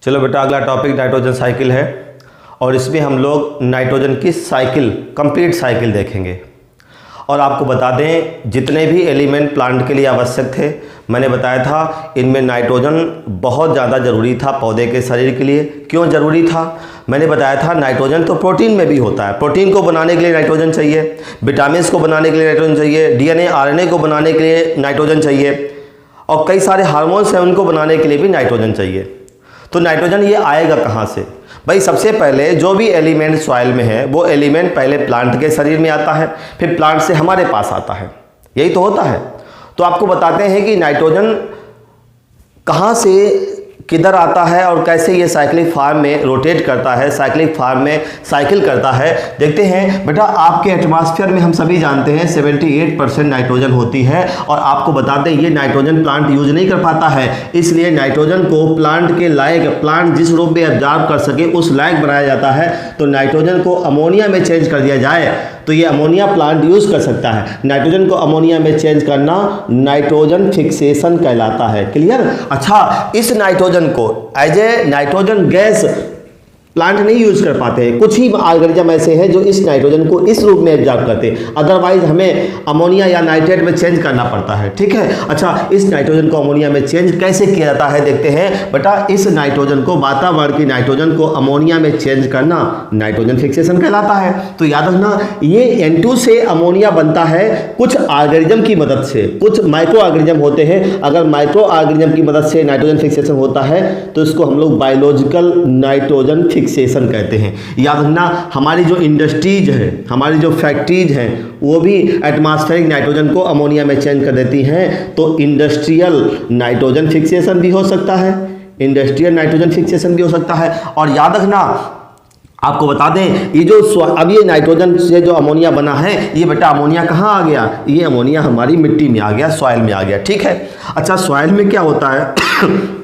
चलो बेटा, अगला टॉपिक नाइट्रोजन साइकिल है और इसमें हम लोग नाइट्रोजन की साइकिल, कंप्लीट साइकिल देखेंगे। और आपको बता दें, जितने भी एलिमेंट प्लांट के लिए आवश्यक थे, मैंने बताया था इनमें नाइट्रोजन बहुत ज़्यादा ज़रूरी था पौधे के शरीर के लिए। क्यों ज़रूरी था? मैंने बताया था नाइट्रोजन तो प्रोटीन में भी होता है। प्रोटीन को बनाने के लिए नाइट्रोजन चाहिए, विटामिन्स को बनाने के लिए नाइट्रोजन चाहिए, डीएनए आरएनए को बनाने के लिए नाइट्रोजन चाहिए, और कई सारे हार्मोन्स हैं उनको बनाने के लिए भी नाइट्रोजन चाहिए। तो नाइट्रोजन ये आएगा कहाँ से? भाई, सबसे पहले जो भी एलिमेंट सॉइल में है वो एलिमेंट पहले प्लांट के शरीर में आता है, फिर प्लांट से हमारे पास आता है। यही तो होता है। तो आपको बताते हैं कि नाइट्रोजन कहाँ से किधर आता है और कैसे ये साइक्लिक फार्म में रोटेट करता है, साइक्लिक फार्म में साइकिल करता है। देखते हैं बेटा, आपके एटमॉस्फेयर में हम सभी जानते हैं 78% नाइट्रोजन होती है, और आपको बता दें ये नाइट्रोजन प्लांट यूज नहीं कर पाता है, इसलिए नाइट्रोजन को प्लांट के लायक, प्लांट जिस रूप में एब्जॉर्ब कर सके उस लायक बनाया जाता है। तो नाइट्रोजन को अमोनिया में चेंज कर दिया जाए तो ये अमोनिया प्लांट यूज कर सकता है। नाइट्रोजन को अमोनिया में चेंज करना नाइट्रोजन फिक्सेशन कहलाता है। क्लियर? अच्छा, इस नाइट्रोजन को as a nitrogen gas plant नहीं यूज कर पाते हैं। कुछ ही ऑर्गेनिज्म ऐसे हैं जो इस नाइट्रोजन को इस रूप में एब्जॉर्ब करते हैं, अदरवाइज हमें अमोनिया या नाइट्रेट में चेंज करना पड़ता है। ठीक है? अच्छा, इस नाइट्रोजन को अमोनिया में चेंज कैसे किया जाता है देखते हैं। बेटा, इस नाइट्रोजन को, वातावरण की नाइट्रोजन को अमोनिया में चेंज करना नाइट्रोजन फिक्सेशन कहलाता है। तो याद रखना, ये N2 से अमोनिया बनता है कुछ ऑर्गेनिज्म की मदद से। कुछ माइक्रो ऑर्गेनिज्म होते हैं, अगर माइक्रो ऑर्गेनिज्म की मदद से नाइट्रोजन फिक्सेशन होता है तो इसको हम लोग बायोलॉजिकल नाइट्रोजन फिक्सेशन कहते हैं। याद रखना, हमारी जो इंडस्ट्रीज है, हमारी जो फैक्ट्रीज हैं, वो भी एटमॉस्फेरिक नाइट्रोजन को अमोनिया में चेंज कर देती हैं। तो इंडस्ट्रियल नाइट्रोजन फिक्सेशन भी हो सकता है, इंडस्ट्रियल नाइट्रोजन फिक्सेशन भी हो सकता है। और याद रखना, आपको बता दें, ये जो अब ये नाइट्रोजन से जो अमोनिया बना है, ये बेटा अमोनिया कहाँ आ गया? ये अमोनिया हमारी मिट्टी में आ गया, सॉइल में आ गया। ठीक है? अच्छा, सॉइल में क्या होता है?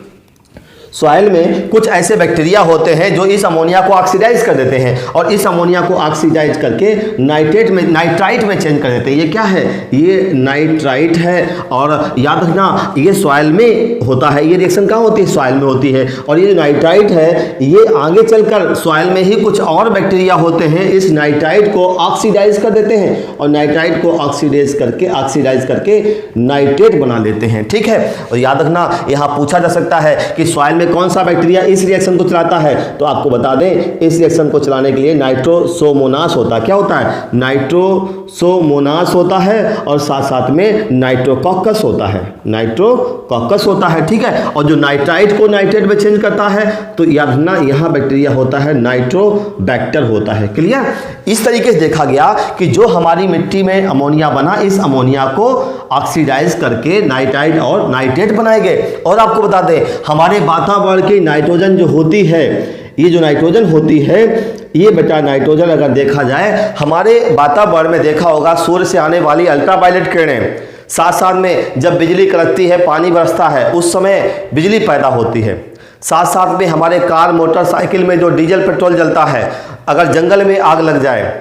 सॉइल में कुछ ऐसे बैक्टीरिया होते हैं जो इस अमोनिया को ऑक्सीडाइज कर देते हैं, और इस अमोनिया को ऑक्सीडाइज करके नाइट्राइट में चेंज कर देते हैं। ये क्या है? ये नाइट्राइट है। और याद रखना, ये सॉइल में होता है। ये रिएक्शन कहाँ होती है? सॉइल में होती है। और ये जो नाइट्राइट है, ये आगे चलकर सॉइल में ही कुछ और बैक्टीरिया होते हैं, इस नाइट्राइट को ऑक्सीडाइज कर देते हैं, और नाइट्राइट को ऑक्सीडाइज करके नाइट्रेट बना लेते हैं। ठीक है? और याद रखना, यहाँ पूछा जा सकता है कि सॉइल में कौन सा बैक्टीरिया इस रिएक्शन को चलाता है? तो आपको बता दें, इस रिएक्शन को चलाने के लिए नाइट्रोसोमोनास होता है। क्या होता है? नाइट्रोसोमोनास होता है, और साथ साथ में नाइट्रोकॉकस होता है, नाइट्रोकॉकस होता है। ठीक है? और जो नाइट्राइट को नाइट्रेट में चेंज करता है, तो याद रखना, यहाँ बैक्टीरिया होता है, नाइट्रोबैक्टर होता है। क्लियर? इस तरीके से देखा गया कि जो हमारी मिट्टी में अमोनिया बना, इस अमोनिया को ऑक्सीडाइज करके नाइट्राइट और नाइट्रेट बनाए गए। और आपको बता दें, हमारे वातावरण की नाइट्रोजन जो होती है, ये जो नाइट्रोजन होती है, ये बेटा नाइट्रोजन अगर देखा जाए, हमारे वातावरण में देखा होगा सूर्य से आने वाली अल्ट्रावायलेट किरणें, साथ साथ में जब बिजली कड़कती है, पानी बरसता है, उस समय बिजली पैदा होती है। साथ साथ में हमारे कार, मोटरसाइकिल में जो डीजल पेट्रोल जलता है, अगर जंगल में आग लग जाए,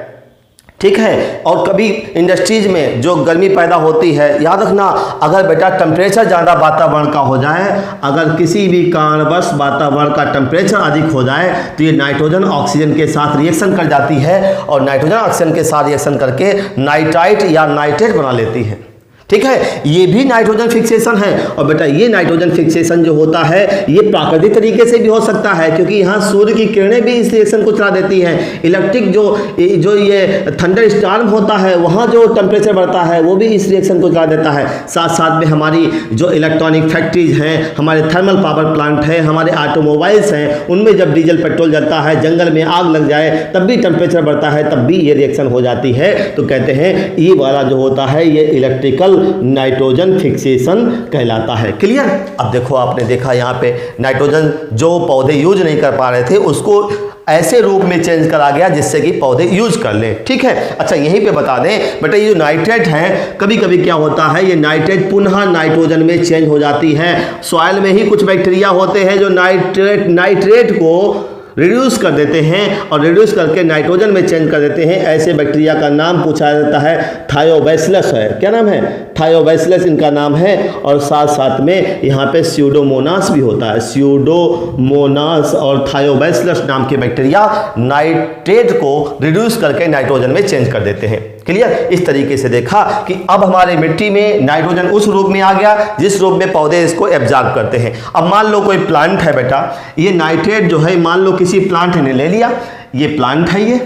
ठीक है, और कभी इंडस्ट्रीज में जो गर्मी पैदा होती है, याद रखना, अगर बेटा टेम्परेचर ज़्यादा वातावरण का हो जाए, अगर किसी भी कारणवश वातावरण का टेम्परेचर अधिक हो जाए, तो ये नाइट्रोजन ऑक्सीजन के साथ रिएक्शन कर जाती है, और नाइट्रोजन ऑक्सीजन के साथ रिएक्शन करके नाइट्राइट या नाइट्रेट बना लेती है। ठीक है? ये भी नाइट्रोजन फिक्सेशन है। और बेटा, ये नाइट्रोजन फिक्सेशन जो होता है, ये प्राकृतिक तरीके से भी हो सकता है, क्योंकि यहाँ सूर्य की किरणें भी इस रिएक्शन को चला देती हैं। इलेक्ट्रिक जो ये थंडर स्टॉर्म होता है, वहाँ जो टेम्परेचर बढ़ता है, वो भी इस रिएक्शन को चला देता है। साथ साथ में हमारी जो इलेक्ट्रॉनिक फैक्ट्रीज हैं, हमारे थर्मल पावर प्लांट हैं, हमारे ऑटोमोबाइल्स हैं, उनमें जब डीजल पेट्रोल जलता है, जंगल में आग लग जाए, तब भी टेम्परेचर बढ़ता है, तब भी ये रिएक्शन हो जाती है। तो कहते हैं ये वाला जो होता है, ये इलेक्ट्रिकल नाइट्रोजन फिक्सेशन कहलाता है। क्लियर? अब देखो, आपने देखा यहाँ पे नाइट्रोजन जो पौधे यूज नहीं कर पा रहे थे, उसको ऐसे रूप में चेंज करा गया जिससे कि पौधे यूज कर लें। ठीक है? अच्छा, यहीं पे बता दें बेटा, ये जो नाइट्रेट है, कभी कभी क्या होता है, ये नाइट्रेट पुनः नाइट्रोजन में चेंज हो जाती है। सॉइल में ही कुछ बैक्टीरिया होते हैं जो नाइट्रेट को रिड्यूस कर देते हैं और रिड्यूस करके नाइट्रोजन में चेंज कर देते हैं। ऐसे बैक्टीरिया का नाम पूछा जाता है थायोबैसिलस है। क्या नाम है? थायोबैसिलस इनका नाम है। और साथ साथ में यहाँ पे स्यूडोमोनास भी होता है। स्यूडोमोनास और थायोबैसिलस नाम के बैक्टीरिया नाइट्रेट को रिड्यूस करके नाइट्रोजन में चेंज कर देते हैं। क्लियर? इस तरीके से देखा कि अब हमारे मिट्टी में नाइट्रोजन उस रूप में आ गया जिस रूप में पौधे इसको एब्जॉर्ब करते हैं। अब मान लो कोई प्लांट है बेटा, ये नाइट्रेट जो है मान लो किसी प्लांट ने ले लिया, ये प्लांट है, ये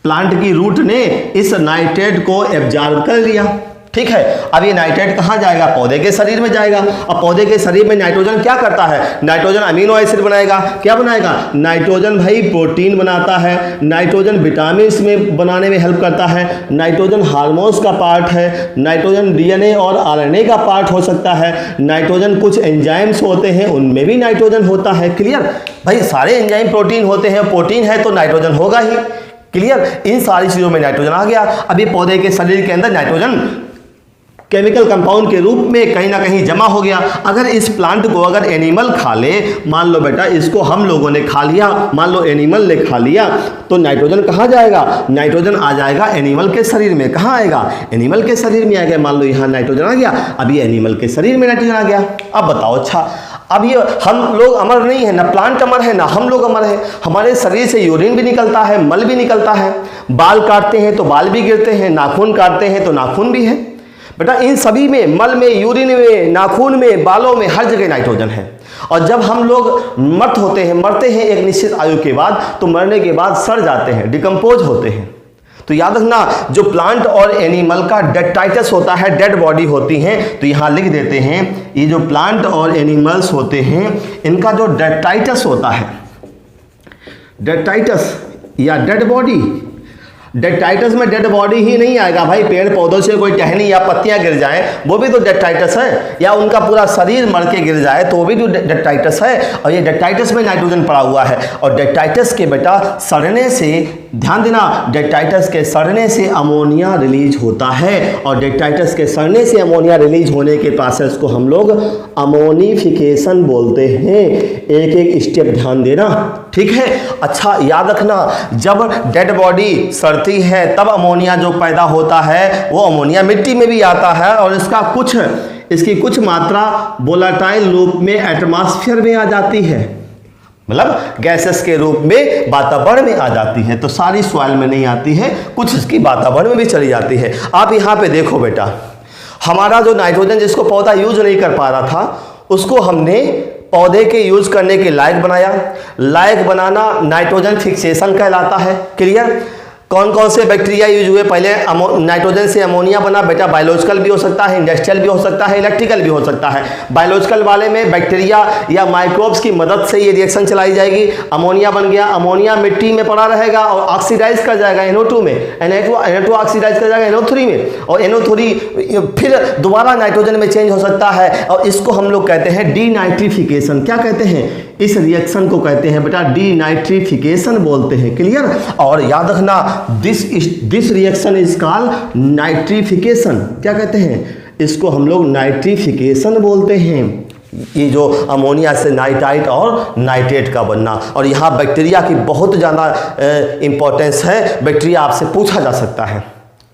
प्लांट की रूट ने इस नाइट्रेट को एब्जॉर्ब कर लिया। ठीक है, अब ये नाइट्रेट कहाँ जाएगा? पौधे के शरीर में जाएगा। अब पौधे के शरीर में नाइट्रोजन क्या करता है? नाइट्रोजन अमीनो एसिड बनाएगा। क्या बनाएगा? नाइट्रोजन भाई प्रोटीन बनाता है, नाइट्रोजन विटामिन में बनाने में हेल्प करता है, नाइट्रोजन हार्मोन्स का पार्ट है, नाइट्रोजन डीएनए और आरएनए का पार्ट हो सकता है, नाइट्रोजन कुछ एंजाइम्स होते हैं उनमें भी नाइट्रोजन होता है। क्लियर? भाई सारे एंजाइम प्रोटीन होते हैं, प्रोटीन है तो नाइट्रोजन होगा ही। क्लियर? इन सारी चीज़ों में नाइट्रोजन आ गया। अभी पौधे के शरीर के अंदर नाइट्रोजन केमिकल कंपाउंड के रूप में कहीं ना कहीं जमा हो गया। अगर इस प्लांट को अगर एनिमल खा ले, मान लो बेटा इसको हम लोगों ने खा लिया, मान लो एनिमल ने खा लिया, तो नाइट्रोजन कहाँ जाएगा? नाइट्रोजन आ जाएगा एनिमल के शरीर में। कहाँ आएगा? एनिमल के शरीर में आ गया। मान लो यहाँ नाइट्रोजन आ गया, अब ये एनिमल के शरीर में नाइट्रोजन आ गया। अब बताओ, अच्छा अब ये हम लोग अमर नहीं है ना, प्लांट अमर है ना हम लोग अमर है। हमारे शरीर से यूरिन भी निकलता है, मल भी निकलता है, बाल काटते हैं तो बाल भी गिरते हैं, नाखून काटते हैं तो नाखून भी है। बेटा इन सभी में, मल में, यूरिन में, नाखून में, बालों में, हर जगह नाइट्रोजन है। और जब हम लोग मरते हैं एक निश्चित आयु के बाद, तो मरने के बाद सड़ जाते हैं, डिकम्पोज होते हैं। तो याद रखना, जो प्लांट और एनिमल का डेट्राइटस होता है, डेड बॉडी होती हैं, तो यहाँ लिख देते हैं ये जो प्लांट और एनिमल्स होते हैं इनका जो डेट्राइटस होता है, डेट्राइटस या डेड बॉडी, डेट्राइटस में डेड बॉडी ही नहीं आएगा भाई, पेड़ पौधों से कोई टहनी या पत्तियां गिर जाएं वो भी तो डेट्राइटस है, या उनका पूरा शरीर मर के गिर जाए तो वो भी तो डेट्राइटस है। और ये डेट्राइटस में नाइट्रोजन पड़ा हुआ है। और डेट्राइटस के बेटा सड़ने से, ध्यान देना, डेट्राइटस के सड़ने से अमोनिया रिलीज होता है। और डेट्राइटस के सड़ने से अमोनिया रिलीज होने के प्रोसेस को हम लोग अमोनिफिकेशन बोलते हैं। एक एक स्टेप ध्यान देना, ठीक है। अच्छा याद रखना, जब डेड बॉडी सड़ती है तब अमोनिया जो पैदा होता है वो अमोनिया मिट्टी में भी आता है और इसकी कुछ मात्रा वोलेटाइल रूप में एटमॉस्फेयर में आ जाती है, मतलब गैसेस के रूप में वातावरण में आ जाती है। तो सारी सॉइल में नहीं आती है, कुछ इसकी वातावरण में भी चली जाती है। आप यहाँ पे देखो बेटा, हमारा जो नाइट्रोजन जिसको पौधा यूज नहीं कर पा रहा था उसको हमने पौधे के यूज करने के लायक बनाया। लायक बनाना नाइट्रोजन फिक्सेशन कहलाता है। क्लियर? कौन कौन से बैक्टीरिया यूज हुए? पहले नाइट्रोजन से अमोनिया बना बेटा, बायोलॉजिकल भी हो सकता है, इंडस्ट्रियल भी हो सकता है, इलेक्ट्रिकल भी हो सकता है। बायोलॉजिकल वाले में बैक्टीरिया या माइक्रोब्स की मदद से ये रिएक्शन चलाई जाएगी। अमोनिया बन गया, अमोनिया मिट्टी में पड़ा रहेगा और ऑक्सीडाइज कर जाएगा NO2 में, NO2 ऑक्सीडाइज कर जाएगा NO3 में, और NO3 फिर दोबारा नाइट्रोजन में चेंज हो सकता है। और इसको हम लोग कहते हैं डीनाइट्रिफिकेशन। क्या कहते हैं? इस रिएक्शन को कहते हैं बेटा डीनाइट्रिफिकेशन बोलते हैं। क्लियर? और याद रखना, this reaction is called nitrification. क्या कहते हैं? इसको हम लोग नाइट्रिफिकेशन बोलते हैं। ये जो अमोनिया से नाइट्राइट और नाइट्रेट का बनना। और यहाँ बैक्टीरिया की बहुत ज़्यादा इंपॉर्टेंस है, बैक्टीरिया आपसे पूछा जा सकता है।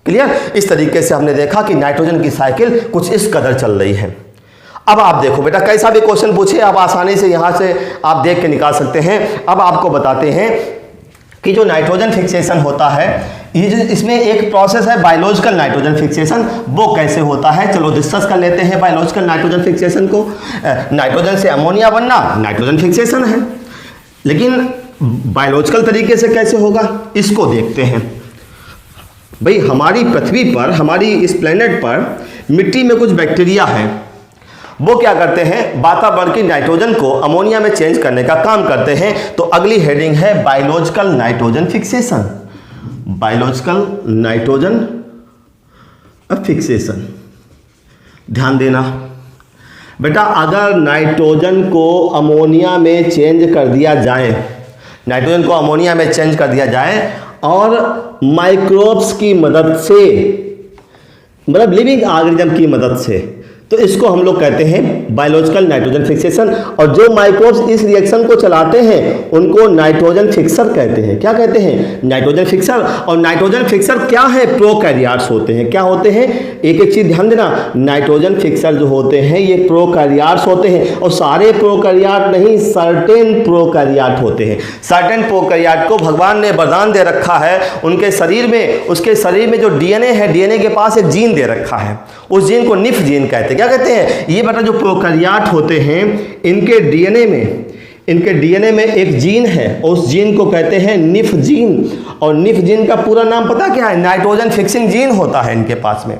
क्लियर? इस तरीके से हमने देखा कि नाइट्रोजन की साइकिल कुछ इस कदर चल रही है। अब आप देखो बेटा, कैसा भी क्वेश्चन पूछे आप आसानी से यहाँ से आप देख के निकाल सकते हैं। अब आपको बताते हैं कि जो नाइट्रोजन फिक्सेशन होता है, इसमें एक प्रोसेस है बायोलॉजिकल नाइट्रोजन फिक्सेशन, वो कैसे होता है चलो डिस्कस कर लेते हैं बायोलॉजिकल नाइट्रोजन फिक्सेशन को। नाइट्रोजन से अमोनिया बनना नाइट्रोजन फिक्सेशन है, लेकिन बायोलॉजिकल तरीके से कैसे होगा इसको देखते हैं। भाई हमारी पृथ्वी पर, हमारी इस प्लेनेट पर मिट्टी में कुछ बैक्टीरिया है, वो क्या करते हैं? वातावरण की नाइट्रोजन को अमोनिया में चेंज करने का काम करते हैं। तो अगली हेडिंग है biological nitrogen fixation. Biological nitrogen fixation, ध्यान देना बेटा, अगर नाइट्रोजन को अमोनिया में चेंज कर दिया जाए, नाइट्रोजन को अमोनिया में चेंज कर दिया जाए और माइक्रोब्स की मदद से, मतलब लिविंग ऑर्गेनिज्म की मदद से, तो इसको हम लोग कहते हैं बायोलॉजिकल नाइट्रोजन फिक्सेशन। और जो माइक्रोब्स इस रिएक्शन को चलाते हैं उनको नाइट्रोजन फिक्सर कहते हैं। क्या कहते हैं? Nitrogen fixer. और नाइट्रोजन फिक्सर क्या है? प्रोकैरियोट्स होते हैं। क्या होते हैं? एक एक चीज ध्यान देना, नाइट्रोजन फिक्सर जो होते हैं ये प्रोकैरियोट्स होते हैं। और सारे प्रोकैरियोट नहीं, सर्टेन प्रोकैरियोट होते हैं। सर्टेन प्रोकैरियोट को भगवान ने वरदान दे रखा है, उनके शरीर में, उसके शरीर में जो डीएनए है, डीएनए के पास एक जीन दे रखा है, उस जीन को निफ जीन कहते हैं। क्या कहते हैं? ये बेटा जो प्रोकैरियोट होते हैं इनके डीएनए में एक जीन है, उस जीन को कहते हैं निफ जीन। और निफ जीन का पूरा नाम पता क्या है? नाइट्रोजन फिक्सिंग जीन होता है इनके पास में।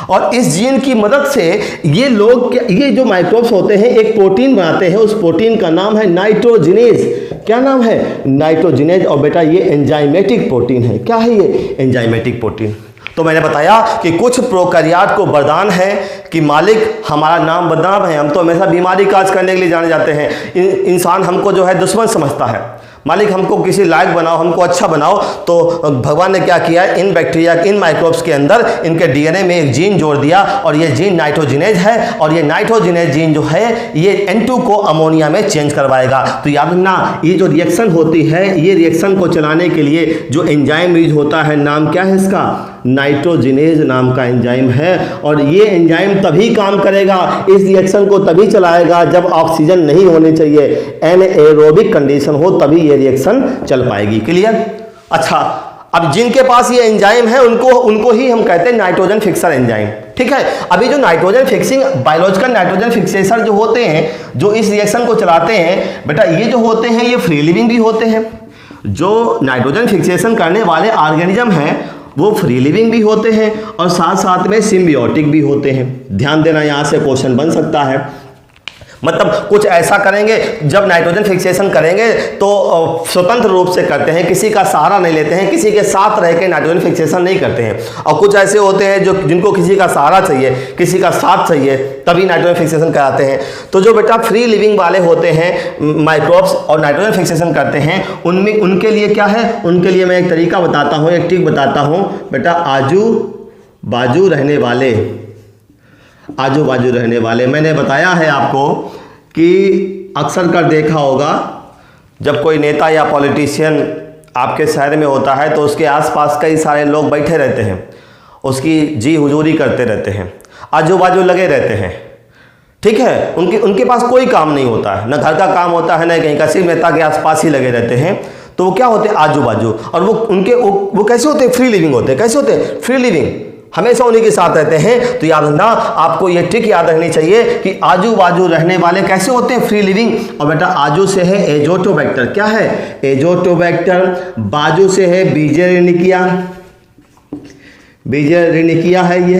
और इस जीन की मदद से ये जो माइक्रोब्स होते हैं एक प्रोटीन बनाते हैं, उस प्रोटीन का नाम है नाइट्रोजिनेज। क्या नाम है? नाइट्रोजिनेज। और बेटा ये एंजाइमेटिक प्रोटीन है। क्या है ये? Enzymatic protein. तो मैंने बताया कि कुछ प्रोकैरियोट को वरदान है कि मालिक हमारा नाम बदनाम है, हम तो हमेशा बीमारी काज करने के लिए जाने जाते हैं, इंसान हमको जो है दुश्मन समझता है, मालिक हमको किसी लायक बनाओ, हमको अच्छा बनाओ। तो भगवान ने क्या किया? इन बैक्टीरिया, इन माइक्रोब्स के अंदर इनके डीएनए में एक जीन जोड़ दिया और ये जीन नाइट्रोजिनेज है। और ये नाइट्रोजिनेज जीन जो है ये N2 को अमोनिया में चेंज करवाएगा। तो याद रखना, ये जो रिएक्शन होती है, ये रिएक्शन को चलाने के लिए जो एंजाइम यूज होता है, नाम क्या है इसका? नाइट्रोजिनेज नाम का एंजाइम है। और ये एंजाइम तभी काम करेगा, इस रिएक्शन को तभी चलाएगा जब ऑक्सीजन नहीं होनी चाहिए, एनएरोबिक कंडीशन हो, तभी ये रिएक्शन चल पाएगी। क्लियर? अच्छा, अब जिनके पास ये एंजाइम है उनको ही हम कहते हैं नाइट्रोजन फिक्सर एंजाइम। ठीक है। अभी जो नाइट्रोजन फिक्सिंग, बायोलॉजिकल नाइट्रोजन फिक्सेशर जो होते हैं, जो इस रिएक्शन को चलाते हैं बेटा, ये जो होते हैं ये फ्री लिविंग भी होते हैं। जो नाइट्रोजन फिक्सेशन करने वाले ऑर्गेनिज्म हैं वो फ्री लिविंग भी होते हैं और साथ साथ में सिम्बियोटिक भी होते हैं। ध्यान देना, यहाँ से क्वेश्चन बन सकता है। मतलब कुछ ऐसा करेंगे, जब नाइट्रोजन फिक्सेशन करेंगे तो स्वतंत्र रूप से करते हैं, किसी का सहारा नहीं लेते हैं, किसी के साथ रह के नाइट्रोजन फिक्सेशन नहीं करते हैं। और कुछ ऐसे होते हैं जो जिनको किसी का सहारा चाहिए, किसी का साथ चाहिए, तभी नाइट्रोजन फिक्सेशन कराते हैं। तो जो बेटा फ्री लिविंग वाले होते हैं माइक्रोब्स और नाइट्रोजन फिक्सेशन करते हैं, उनमें उनके लिए क्या है? उनके लिए मैं एक तरीका बताता हूँ, एक ट्रिक बताता हूँ बेटा। आजू बाजू रहने वाले मैंने बताया है आपको कि अक्सर कर देखा होगा, जब कोई नेता या पॉलिटिशियन आपके शहर में होता है तो उसके आसपास कई सारे लोग बैठे रहते हैं, उसकी जी हुजूरी करते रहते हैं, आजू बाजू लगे रहते हैं। ठीक है, उनके पास कोई काम नहीं होता है, न घर का काम होता है न कहीं का, सिर्फ नेता के आसपास ही लगे रहते हैं। तो वो क्या होते हैं? आजू बाजू। और वो कैसे होते हैं? फ्री लिविंग होते हैं। कैसे होते हैं? फ्री लिविंग, हमेशा उन्हीं के साथ रहते हैं। तो याद रखना, आपको ये ट्रिक याद रखनी चाहिए कि आजू बाजू रहने वाले कैसे होते हैं? Free living. और बेटा आजू से है एजोटोबैक्टर। क्या है? एजोटोबैक्टर। बाजू से है बीजेरिनिकिया है ये।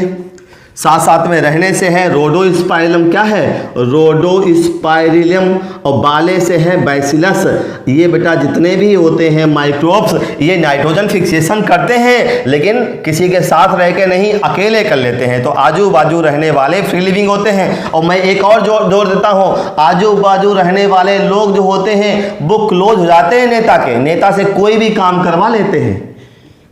साथ साथ में रहने से है रोडोस्पाइरलम। क्या है? रोडोस्पाइरलम। और बाले से है बैसिलस। ये बेटा जितने भी होते हैं माइक्रोब्स, ये नाइट्रोजन फिक्सेशन करते हैं, लेकिन किसी के साथ रह के नहीं, अकेले कर लेते हैं। तो आजू बाजू रहने वाले फ्री लिविंग होते हैं। और मैं एक और जोड़ देता हूँ, आजू बाजू रहने वाले लोग जो होते हैं वो क्लोज हो जाते हैं नेता के, नेता से कोई भी काम करवा लेते हैं,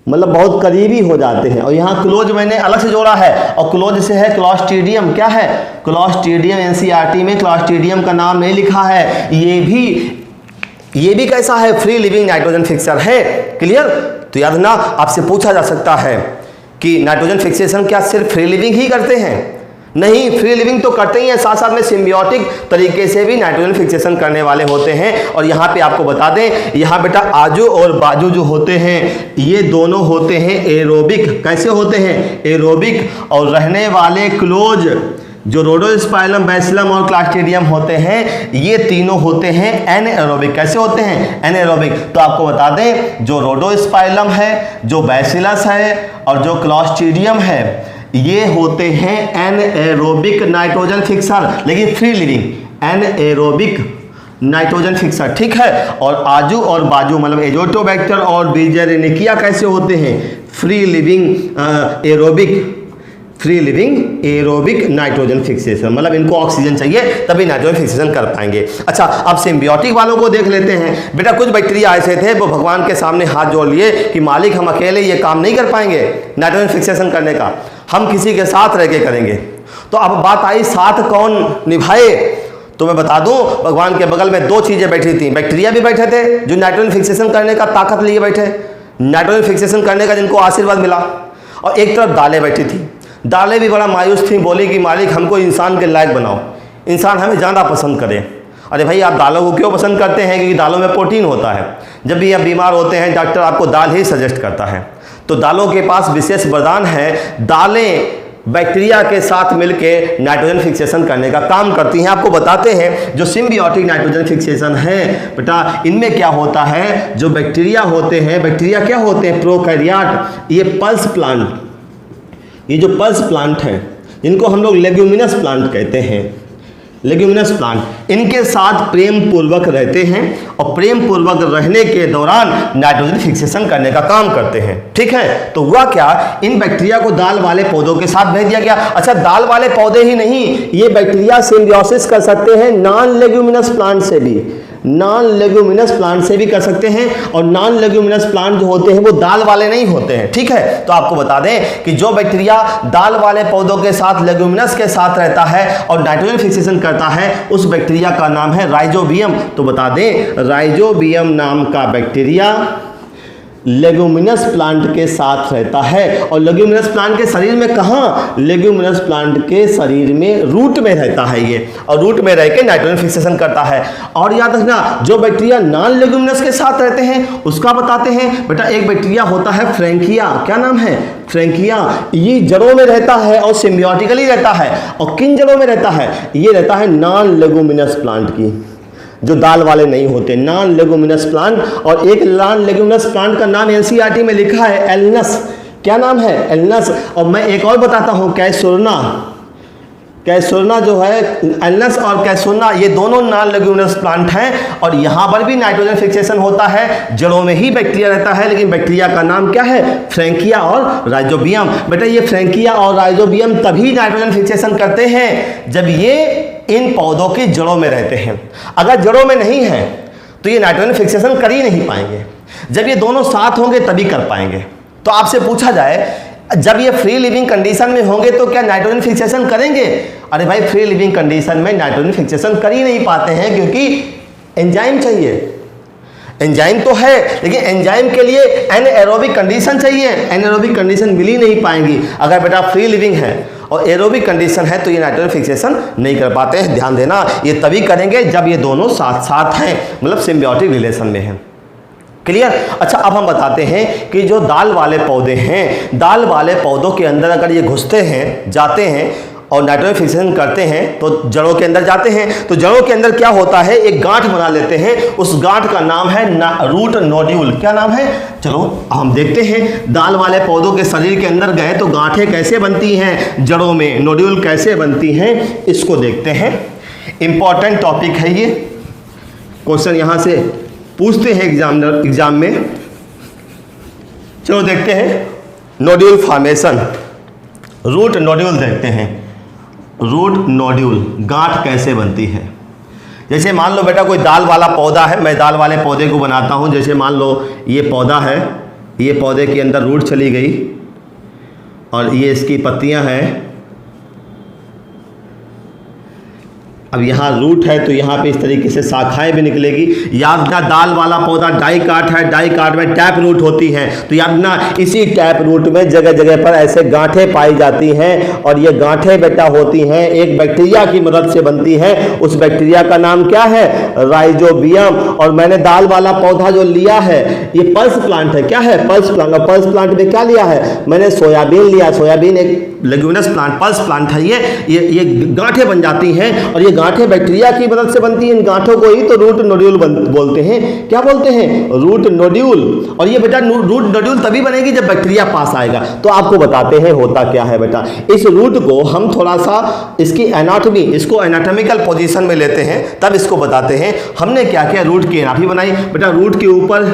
मतलब बहुत करीबी हो जाते हैं। और यहाँ क्लोज मैंने अलग से जोड़ा है, और क्लोज से है क्लॉस्ट्रीडियम। क्या है? क्लॉस्ट्रीडियम। एनसीईआरटी में क्लॉस्ट्रीडियम का नाम नहीं लिखा है। ये भी कैसा है? फ्री लिविंग नाइट्रोजन फिक्सर है। क्लियर? तो याद ना, आपसे पूछा जा सकता है कि नाइट्रोजन फिक्सेशन क्या सिर्फ फ्री लिविंग ही करते हैं? नहीं, फ्री लिविंग तो करते ही हैं, साथ साथ में सिम्बियोटिक तरीके से भी नाइट्रोजन फिक्सेशन करने वाले होते हैं। और यहाँ पे आपको बता दें, यहाँ बेटा आजू और बाजू जो होते हैं ये दोनों होते हैं एरोबिक। कैसे होते हैं? एरोबिक। और रहने वाले क्लोज जो रोडोस्पाइरलम, बैसिलम और क्लॉस्ट्रीडियम होते हैं, ये तीनों होते हैं एनएरोबिक। कैसे होते हैं? एनएरोबिक। तो आपको बता दें, जो रोडोस्पाइरलम है, जो बैसिलस है और जो क्लॉस्ट्रीडियम है, ये होते हैं एनएरोबिक नाइट्रोजन फिक्सर, लेकिन free living anaerobic nitrogen fixer. ठीक है। और आजू और बाजू मतलब एजोटोबैक्टर और बीजेरिनिकिया कैसे होते हैं? Free living aerobic nitrogen fixation, मतलब इनको ऑक्सीजन चाहिए तभी नाइट्रोजन फिक्सेशन कर पाएंगे। अच्छा, अब सिम्बियोटिक वालों को देख लेते हैं। बेटा कुछ बैक्टीरिया ऐसे थे वो भगवान के सामने हाथ जोड़ लिए कि मालिक हम अकेले ये काम नहीं कर पाएंगे नाइट्रोजन फिक्सेशन करने का, हम किसी के साथ रह के करेंगे। तो अब बात आई साथ कौन निभाए, तो मैं बता दूं भगवान के बगल में 2 चीज़ें बैठी थी। बैक्टीरिया भी बैठे थे जो नाइट्रोजन फिक्सेशन करने का ताकत लिए बैठे, नाइट्रोजन फिक्सेशन करने का जिनको आशीर्वाद मिला, और एक तरफ दालें बैठी थी। दालें भी बड़ा मायूस थी, बोली कि मालिक हमको इंसान के लायक बनाओ, इंसान हमें ज़्यादा पसंद करे। अरे भाई आप दालों को क्यों पसंद करते हैं? क्योंकि दालों में प्रोटीन होता है। जब भी आप बीमार होते हैं डॉक्टर आपको दाल ही सजेस्ट करता है। तो दालों के पास विशेष वरदान है, दालें बैक्टीरिया के साथ मिलकर नाइट्रोजन फिक्सेशन करने का काम करती हैं। आपको बताते हैं जो सिम्बियोटिक नाइट्रोजन फिक्सेशन है बेटा, इनमें क्या होता है, जो बैक्टीरिया होते हैं, बैक्टीरिया क्या होते हैं, प्रोकैरियोट, ये पल्स प्लांट, ये जो पल्स प्लांट हैं जिनको हम लोग लेग्यूमिनस प्लांट कहते हैं, लेग्यूमिनस प्लांट, इनके साथ प्रेम पूर्वक रहते हैं और प्रेम पूर्वक रहने के दौरान नाइट्रोजन फिक्सेशन करने का काम करते हैं। ठीक है, तो हुआ क्या, इन बैक्टीरिया को दाल वाले पौधों के साथ भेज दिया गया। अच्छा, दाल वाले पौधे ही नहीं, ये बैक्टीरिया सिम्बियोसिस कर सकते हैं नॉन लेग्यूमिनस प्लांट से भी, नॉन लेग्यूमिनस प्लांट से भी कर सकते हैं। और नॉन लेग्यूमिनस प्लांट जो होते हैं वो दाल वाले नहीं होते हैं। ठीक है, तो आपको बता दें कि जो बैक्टीरिया दाल वाले पौधों के साथ लेग्यूमिनस के साथ रहता है और नाइट्रोजन फिक्सेशन करता है, उस बैक्टीरिया का नाम है राइजोबियम। तो बता दें राइजोबियम नाम का बैक्टीरिया लेग्यूमिनस प्लांट के साथ रहता है। और लेग्यूमिनस प्लांट के शरीर में कहाँ, लेग्यूमिनस प्लांट के शरीर में रूट में रहता है ये, और रूट में रह के नाइट्रोजन फिक्सेशन करता है। और याद रखना, जो बैक्टीरिया नॉन लेग्यूमिनस के साथ रहते हैं उसका बताते हैं बेटा। एक बैक्टीरिया होता है फ्रैंकिया, क्या नाम है, फ्रैंकिया, ये जड़ों में रहता है और सिम्बियोटिकली रहता है। और किन जड़ों में रहता है, ये रहता है नॉन लेग्यूमिनस प्लांट की, जो दाल वाले नहीं होते, नॉन लेग्यूमिनस प्लांट। और एक नॉन लेग्यूमिनस प्लांट का नाम एनसीईआरटी में लिखा है एल्नस, क्या नाम है, एल्नस। और मैं एक और बताता हूँ, कैसुरना, कैसुरना जो है, एल्नस और कैसुरना ये दोनों नॉन लेग्यूमिनस प्लांट हैं। और यहाँ पर भी नाइट्रोजन फिक्सेशन होता है, जड़ों में ही बैक्टीरिया रहता है, लेकिन बैक्टीरिया का नाम क्या है, फ्रैंकिया और राइजोबियम। बेटा ये फ्रैंकिया और राइजोबियम तभी नाइट्रोजन फिक्सेशन करते हैं जब ये इन पौधों की जड़ों में रहते हैं। अगर जड़ों में नहीं है तो ये नाइट्रोजन फिक्सेशन कर ही नहीं पाएंगे, जब ये दोनों साथ होंगे तभी कर पाएंगे। तो आपसे पूछा जाए, जब ये फ्री लिविंग कंडीशन में होंगे तो क्या नाइट्रोजन फिक्सेशन करेंगे? अरे भाई फ्री लिविंग कंडीशन में नाइट्रोजन फिक्सेशन कर ही नहीं पाते हैं, क्योंकि एंजाइम चाहिए। एंजाइम तो है, लेकिन एंजाइम के लिए एनएरोबिक कंडीशन चाहिए, एनएरोबिक कंडीशन मिल ही नहीं पाएंगी। अगर बेटा फ्री लिविंग है और एरोबिक कंडीशन है तो ये नाइट्रोजन फिक्सेशन नहीं कर पाते हैं। ध्यान देना, ये तभी करेंगे जब ये दोनों साथ साथ हैं, मतलब सिम्बियोटिक रिलेशन में हैं। क्लियर? अच्छा, अब हम बताते हैं कि जो दाल वाले पौधे हैं, दाल वाले पौधों के अंदर अगर ये घुसते हैं, जाते हैं और नाइट्रोजन फिक्सेशन करते हैं तो जड़ों के अंदर जाते हैं। तो जड़ों के अंदर क्या होता है, एक गांठ बना लेते हैं, उस गांठ का नाम है रूट नोड्यूल। क्या नाम है? चलो हम देखते हैं। दाल वाले पौधों के शरीर के अंदर गए तो गांठें कैसे बनती हैं जड़ों में, नोड्यूल कैसे बनती हैं, इसको देखते हैं। इंपॉर्टेंट टॉपिक है ये, क्वेश्चन यहाँ से पूछते हैं एग्जाम में। चलो देखते हैं नोड्यूल फॉर्मेशन, रूट नोड्यूल देखते हैं। रूट नोड्यूल गांठ कैसे बनती है। जैसे मान लो बेटा कोई दाल वाला पौधा है, मैं दाल वाले पौधे को बनाता हूँ। जैसे मान लो ये पौधा है, ये पौधे के अंदर रूट चली गई और ये इसकी पत्तियाँ हैं। अब यहाँ रूट है तो यहाँ पे इस तरीके से शाखाएं भी निकलेगी। याद रखना दाल वाला पौधा डाइकाट है, डाइकाट में टैप रूट होती है। तो याद रखना इसी टैप रूट में जगह जगह पर ऐसे गांठें पाई जाती हैं और ये गांठें बेटा होती हैं एक बैक्टीरिया की मदद से बनती हैं। उस बैक्टीरिया का नाम क्या है? राइजोबियम। और मैंने दाल वाला पौधा जो लिया है ये पल्स प्लांट है। क्या है? Pulse plant. और पल्स प्लांट में क्या लिया है मैंने? सोयाबीन लिया। सोयाबीन एक लेग्यूमिनस प्लांट, पल्स प्लांट है। ये गांठें बन जाती हैं और ये गांठें बैक्टीरिया की मदद से बनती हैं। इन गांठों को ही तो रूट नोड्यूल बोलते हैं। क्या बोलते हैं? Root nodule. और ये बेटा रूट नोड्यूल तभी बनेगी जब बैक्टीरिया पास आएगा। तो आपको बताते हैं होता क्या है बेटा। इस रूट को हम थोड़ा सा इसकी एनाटॉमी, इसको एनाटॉमिकल पोजीशन में लेते हैं, तब इसको बताते हैं। हमने क्या किया, रूट की एनाटॉमी बनाई। बेटा रूट के ऊपर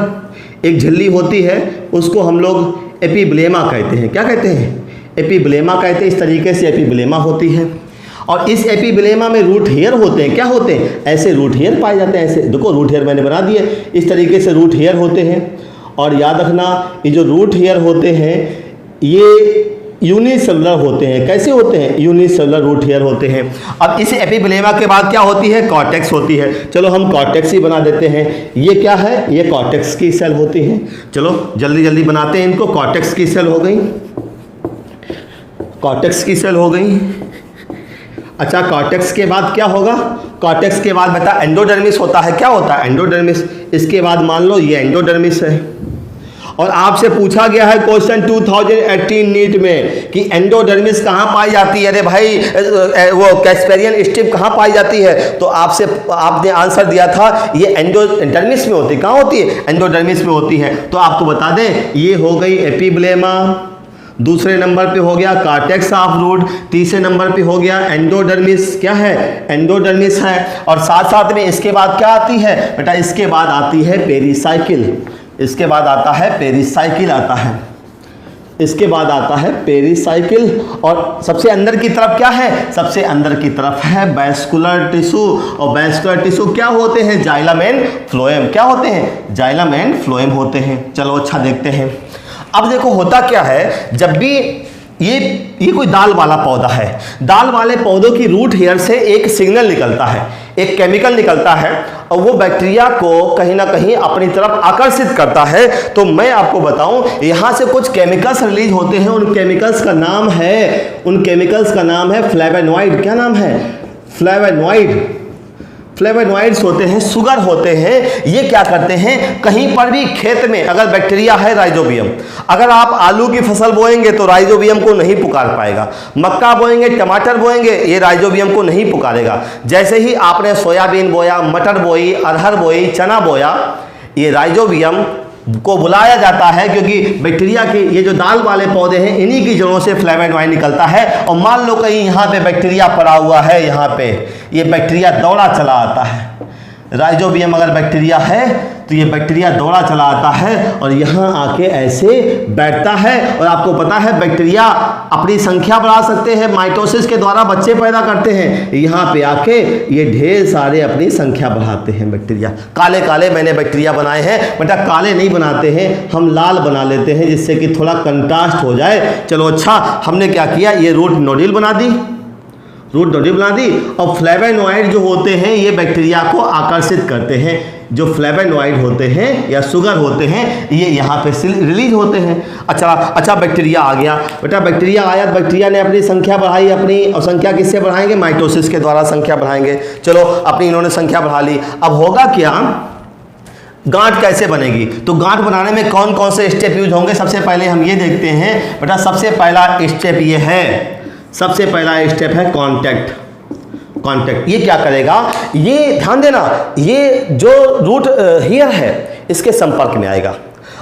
एक झिल्ली होती है, उसको हम लोग एपिब्लेमा कहते हैं। क्या कहते हैं? एपिब्लेमा कहते हैं। इस तरीके से एपिब्लेमा होती है और इस एपिब्लेमा में रूट हेयर होते हैं। क्या होते हैं? ऐसे रूट हेयर पाए जाते हैं। ऐसे देखो रूट हेयर मैंने बना दिए, इस तरीके से रूट हेयर होते हैं। और याद रखना ये जो रूट हेयर होते हैं ये यूनिसेलुलर होते हैं। कैसे होते हैं? यूनिसेलुलर रूट हेयर होते हैं। अब इस एपिब्लेमा के बाद क्या होती है? कॉर्टेक्स होती है। चलो हम कॉर्टेक्स ही बना देते हैं। ये क्या है? ये कॉर्टेक्स की सेल होती है। चलो जल्दी जल्दी बनाते हैं इनको। कॉर्टेक्स की सेल हो गई, कॉर्टेक्स की सेल हो गई। अच्छा, कॉर्टेक्स के बाद क्या होगा? कॉर्टेक्स के बाद बेटा एंडोडर्मिस होता है। क्या होता है? एंडोडर्मिस। इसके बाद मान लो ये एंडोडर्मिस है। और आपसे पूछा गया है क्वेश्चन 2018 नीट में कि एंडोडर्मिस कहाँ पाई जाती है? अरे भाई वो कैस्पेरियन स्ट्रिप कहाँ पाई जाती है? तो आपने आंसर दिया था ये एंडोडर्मिस में होती है। कहाँ होती है? एंडोडर्मिस में होती है। तो आपको बता दें ये हो गई एपिब्लेमा, दूसरे नंबर पे हो गया कॉर्टेक्स ऑफ रूट, तीसरे नंबर पे हो गया एंडोडर्मिस। क्या है? एंडोडर्मिस है। और साथ साथ में इसके बाद क्या आती है बेटा? इसके बाद आती है पेरिसाइकिल। इसके बाद आता है पेरिसाइकिल आता है। इसके बाद आता है पेरिसाइकिल। और सबसे अंदर की तरफ क्या है? सबसे अंदर की तरफ है वैस्कुलर टिश्यू। और वैस्कुलर टिश्यू क्या होते हैं? Xylem and phloem. क्या होते हैं? जाइलम एंड फ्लोएम होते हैं। चलो अच्छा देखते हैं। अब देखो होता क्या है, जब भी ये कोई दाल वाला पौधा है, दाल वाले पौधों की रूट हेयर से एक सिग्नल निकलता है, एक केमिकल निकलता है और वो बैक्टीरिया को कहीं ना कहीं अपनी तरफ आकर्षित करता है। तो मैं आपको बताऊं यहाँ से कुछ केमिकल्स रिलीज होते हैं। उन केमिकल्स का नाम है फ्लेवोनॉइड। क्या नाम है? फ्लेवोनॉइड। फ्लेवोनॉइड्स होते हैं, शुगर होते हैं। ये क्या करते हैं? कहीं पर भी खेत में अगर बैक्टीरिया है राइजोबियम, अगर आप आलू की फसल बोएंगे तो राइजोबियम को नहीं पुकार पाएगा। मक्का बोएंगे, टमाटर बोएंगे, ये राइजोबियम को नहीं पुकारेगा। जैसे ही आपने सोयाबीन बोया, मटर बोई, अरहर बोई, चना बोया, ये राइजोबियम को बुलाया जाता है क्योंकि बैक्टीरिया की ये जो दाल वाले पौधे हैं इन्हीं की जड़ों से फ्लेवोनॉइड निकलता है। और मान लो कहीं यहाँ पे बैक्टीरिया पड़ा हुआ है, यहाँ पे ये बैक्टीरिया दौड़ा चला आता है। राइजोबियम अगर बैक्टीरिया है तो ये बैक्टीरिया दौड़ा चला आता है और यहाँ आके ऐसे बैठता है। और आपको पता है बैक्टीरिया अपनी संख्या बढ़ा सकते हैं, माइटोसिस के द्वारा बच्चे पैदा करते हैं। यहाँ पे आके ये ढेर सारे अपनी संख्या बढ़ाते हैं बैक्टीरिया। काले काले मैंने बैक्टीरिया बनाए हैं बेटा, काले नहीं बनाते हैं हम, लाल बना लेते हैं जिससे कि थोड़ा कंट्रास्ट हो जाए। चलो अच्छा, हमने क्या किया? ये रूट नोड्यूल बना दी, रूट नोड्यूल बना दी। और फ्लेवोनॉइड जो होते हैं ये बैक्टीरिया को आकर्षित करते हैं। जो फ्लेवोनॉइड होते हैं या शुगर होते हैं ये यहाँ पे रिलीज होते हैं। अच्छा बैक्टीरिया आ गया बेटा, बैक्टीरिया आया, बैक्टीरिया ने अपनी संख्या बढ़ाई अपनी, और संख्या किससे बढ़ाएंगे? माइटोसिस के द्वारा संख्या बढ़ाएंगे। चलो अपनी इन्होंने संख्या बढ़ा ली। अब होगा क्या? गांठ कैसे बनेगी? तो गांठ बनाने में कौन कौन से स्टेप यूज होंगे? सबसे पहले हम ये देखते हैं बेटा, सबसे पहला स्टेप ये है, सबसे पहला स्टेप है कांटेक्ट। कांटेक्ट ये क्या करेगा? ये ध्यान देना, ये जो रूट हेयर है इसके संपर्क में आएगा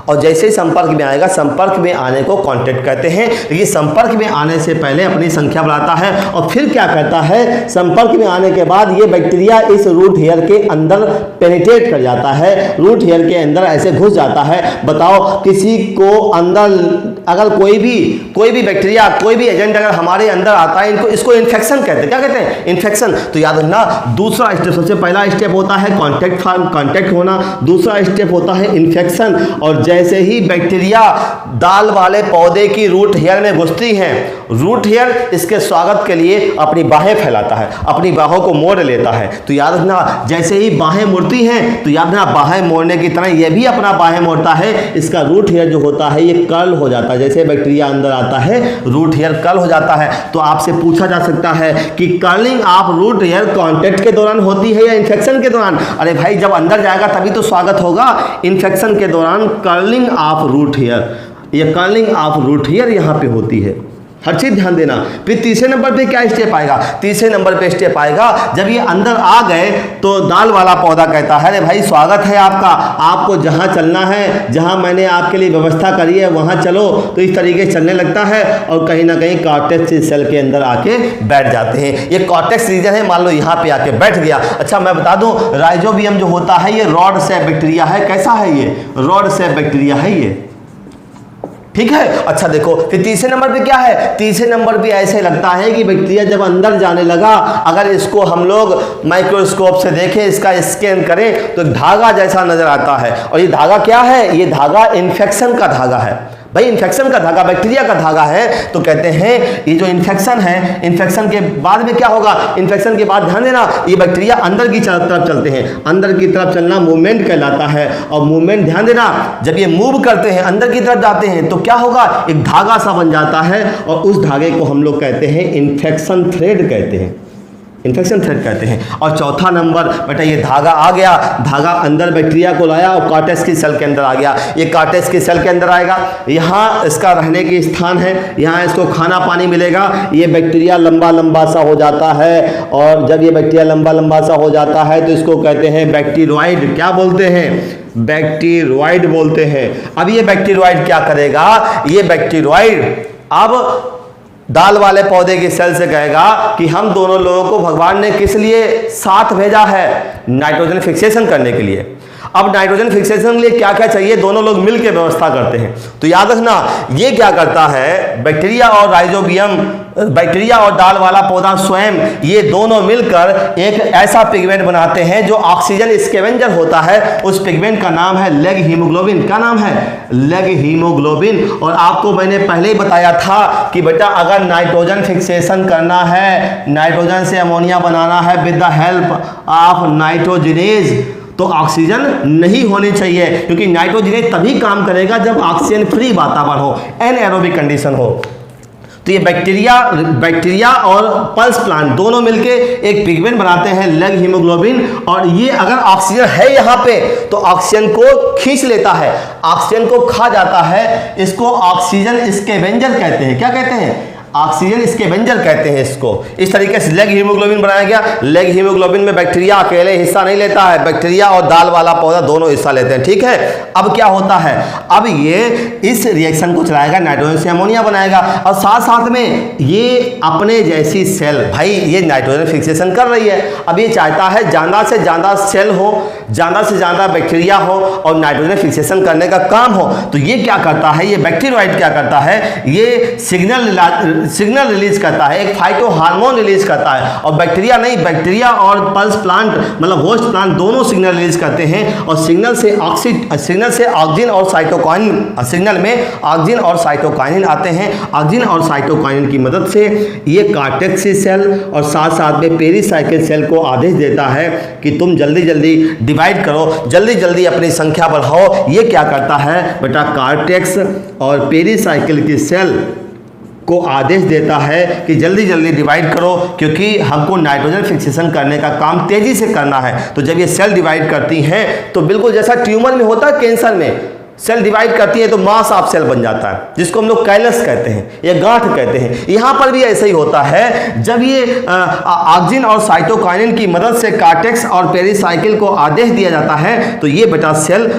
और जैसे ही संपर्क में आएगा, संपर्क में आने को कांटेक्ट कहते हैं। ये संपर्क में आने से पहले अपनी संख्या बढ़ाता है और फिर क्या करता है? संपर्क में आने के बाद ये बैक्टीरिया इस रूट हेयर के अंदर पेनिट्रेट कर जाता है, रूट हेयर के अंदर ऐसे घुस जाता है। बताओ किसी को अंदर अगर कोई भी बैक्टीरिया, कोई भी एजेंट अगर हमारे अंदर आता है, इसको इन्फेक्शन कहते हैं। क्या कहते हैं? इन्फेक्शन। तो याद रखना, दूसरा स्टेप, सबसे पहला स्टेप होता है कांटेक्ट होना, दूसरा स्टेप होता है इन्फेक्शन। और जैसे ही बैक्टीरिया दाल वाले पौधे की रूट हेयर में घुसती हैं, रूट हेयर इसके स्वागत के लिए अपनी बाहें फैलाता है, अपनी बाहों को मोड़ लेता है। तो याद रखना, जैसे ही बाहें मुड़ती हैं तो याद रखना बाहें मोड़ने की तरह ये भी अपना बाहें मोड़ता है। इसका रूट हेयर जो होता है ये कर्ल हो जाता है। जैसे बैक्टीरिया अंदर आता है रूट हेयर कर्ल हो जाता है। तो आपसे पूछा जा सकता है कि curling of root hair contact के दौरान होती है या इन्फेक्शन के दौरान? अरे भाई जब अंदर जाएगा तभी तो स्वागत होगा। इन्फेक्शन के दौरान कर्लिंग ऑफ रूट हेयर, ये कर्लिंग ऑफ रूट हेयर यहाँ पे होती है। हर चीज ध्यान देना। फिर तीसरे नंबर पे क्या स्टेप आएगा? तीसरे नंबर पे स्टेप आएगा जब ये अंदर आ गए तो दाल वाला पौधा कहता है अरे भाई स्वागत है आपका, आपको जहाँ चलना है, जहाँ मैंने आपके लिए व्यवस्था करी है वहाँ चलो। तो इस तरीके से चलने लगता है और कहीं ना कहीं कॉर्टेक्स सेल के अंदर आके बैठ जाते हैं। ये कॉर्टेक्स रीजन है, मान लो यहाँ पे आके बैठ गया। अच्छा मैं बता दूं, राइजोबियम जो होता है ये रॉड सेप बैक्टीरिया है। कैसा है ये? रॉड सेप बैक्टीरिया है ये, ठीक है। अच्छा देखो फिर तीसरे नंबर पे क्या है? तीसरे नंबर पे ऐसे लगता है कि बैक्टीरिया जब अंदर जाने लगा, अगर इसको हम लोग माइक्रोस्कोप से देखें, इसका स्कैन करें तो धागा जैसा नजर आता है। और ये धागा क्या है? ये धागा इन्फेक्शन का धागा है। भाई इन्फेक्शन का धागा बैक्टीरिया का धागा है, तो कहते हैं ये जो इन्फेक्शन है, इन्फेक्शन के बाद में क्या होगा, इन्फेक्शन के बाद ध्यान देना ये बैक्टीरिया अंदर की तरफ चलते हैं, अंदर की तरफ चलना मूवमेंट कहलाता है। और मूवमेंट ध्यान देना, जब ये मूव करते हैं अंदर की तरफ जाते हैं तो क्या होगा, एक धागा सा बन जाता है और उस धागे को हम लोग कहते हैं इन्फेक्शन थ्रेड कहते हैं, इन्फेक्शन थ्रेड कहते हैं। और चौथा नंबर बेटा ये धागा आ गया, धागा अंदर बैक्टीरिया को लाया और कार्टेक्स की सेल के अंदर आ गया, ये कार्टेक्स की सेल के अंदर आएगा, यहाँ इसका रहने की स्थान है, यहाँ इसको खाना पानी मिलेगा, ये बैक्टीरिया लंबा लंबा सा हो जाता है। और जब ये बैक्टीरिया लंबा लंबा सा हो जाता है तो इसको कहते हैं बैक्टीरियोइड, क्या बोलते हैं, बैक्टीरियोइड बोलते हैं। अब ये बैक्टीरियोइड क्या करेगा, ये बैक्टीरियोइड अब दाल वाले पौधे की सेल से कहेगा कि हम दोनों लोगों को भगवान ने किस लिए साथ भेजा है, नाइट्रोजन फिक्सेशन करने के लिए। अब नाइट्रोजन फिक्सेशन के लिए क्या क्या चाहिए, दोनों लोग मिलकर व्यवस्था करते हैं। तो याद रखना ये क्या करता है, बैक्टीरिया और राइजोबियम, बैक्टीरिया और दाल वाला पौधा स्वयं, ये दोनों मिलकर एक ऐसा पिगमेंट बनाते हैं जो ऑक्सीजन स्कैवेंजर होता है। उस पिगमेंट का नाम है लेग हीमोग्लोबिन। क्या नाम है, लेग हीमोग्लोबिन। और आपको मैंने पहले ही बताया था कि बेटा अगर नाइट्रोजन फिक्सेशन करना है, नाइट्रोजन से अमोनिया बनाना है with the help of nitrogenase, तो ऑक्सीजन नहीं होनी चाहिए, क्योंकि नाइट्रोजनेज तभी काम करेगा जब ऑक्सीजन फ्री वातावरण हो, एनएरोबिक कंडीशन हो। तो ये बैक्टीरिया और पल्स प्लांट दोनों मिलके एक पिगमेंट बनाते हैं लेग हीमोग्लोबिन। और ये अगर ऑक्सीजन है यहाँ पे तो ऑक्सीजन को खींच लेता है, ऑक्सीजन को खा जाता है। इसको ऑक्सीजन स्कैवेंजर कहते हैं। क्या कहते हैं, ऑक्सीजन स्कैवेंजर कहते हैं इसको। इस तरीके से लेग हीमोग्लोबिन बनाया गया। लेग हीमोग्लोबिन में बैक्टीरिया अकेले हिस्सा नहीं लेता है, बैक्टीरिया और दाल वाला पौधा दोनों हिस्सा लेते हैं, ठीक है। अब क्या होता है, अब ये इस रिएक्शन को चलाएगा, नाइट्रोजन से अमोनिया बनाएगा और साथ साथ में ये अपने जैसी सेल, भाई ये नाइट्रोजन फिक्सेशन कर रही है, अब ये चाहता है ज़्यादा से ज़्यादा सेल हो, ज़्यादा से ज़्यादा बैक्टीरिया हो और नाइट्रोजन फिक्सेशन करने का काम हो। तो ये क्या करता है, ये बैक्टीरियोइड क्या करता है, ये सिग्नल रिलीज करता है, एक फाइटो हार्मोन रिलीज करता है। और बैक्टीरिया नहीं, बैक्टीरिया और पल्स प्लांट मतलब होस्ट प्लांट दोनों सिग्नल रिलीज करते हैं। और सिग्नल से ऑक्सीजन और साइटोकाइनिन, सिग्नल में ऑक्सीजन और साइटोकाइनिन आते हैं। ऑक्सीजन और साइटोकाइनिन की मदद से ये कार्टेक्स सेल और साथ साथ में पेरीसाइकिल सेल को आदेश देता है कि तुम जल्दी जल्दी डिवाइड करो, जल्दी जल्दी अपनी संख्या बढ़ाओ। ये क्या करता है बेटा, कार्टेक्स और पेरीसाइकिल की सेल को आदेश देता है कि जल्दी जल्दी डिवाइड करो, क्योंकि हमको नाइट्रोजन फिक्सेशन करने का काम तेजी से करना है। तो जब ये सेल डिवाइड करती हैं तो बिल्कुल जैसा ट्यूमर में होता है, कैंसर में सेल डिवाइड करती है तो मास ऑफ सेल बन जाता है, जिसको हम लोग कैलस कहते हैं या गांठ कहते हैं। यहाँ पर भी ऐसा ही होता है, जब ये ऑक्सीजन और साइटोकाइनिन की मदद से कार्टेक्स और पेरीसाइकिल को आदेश दिया जाता है तो ये बेटा सेल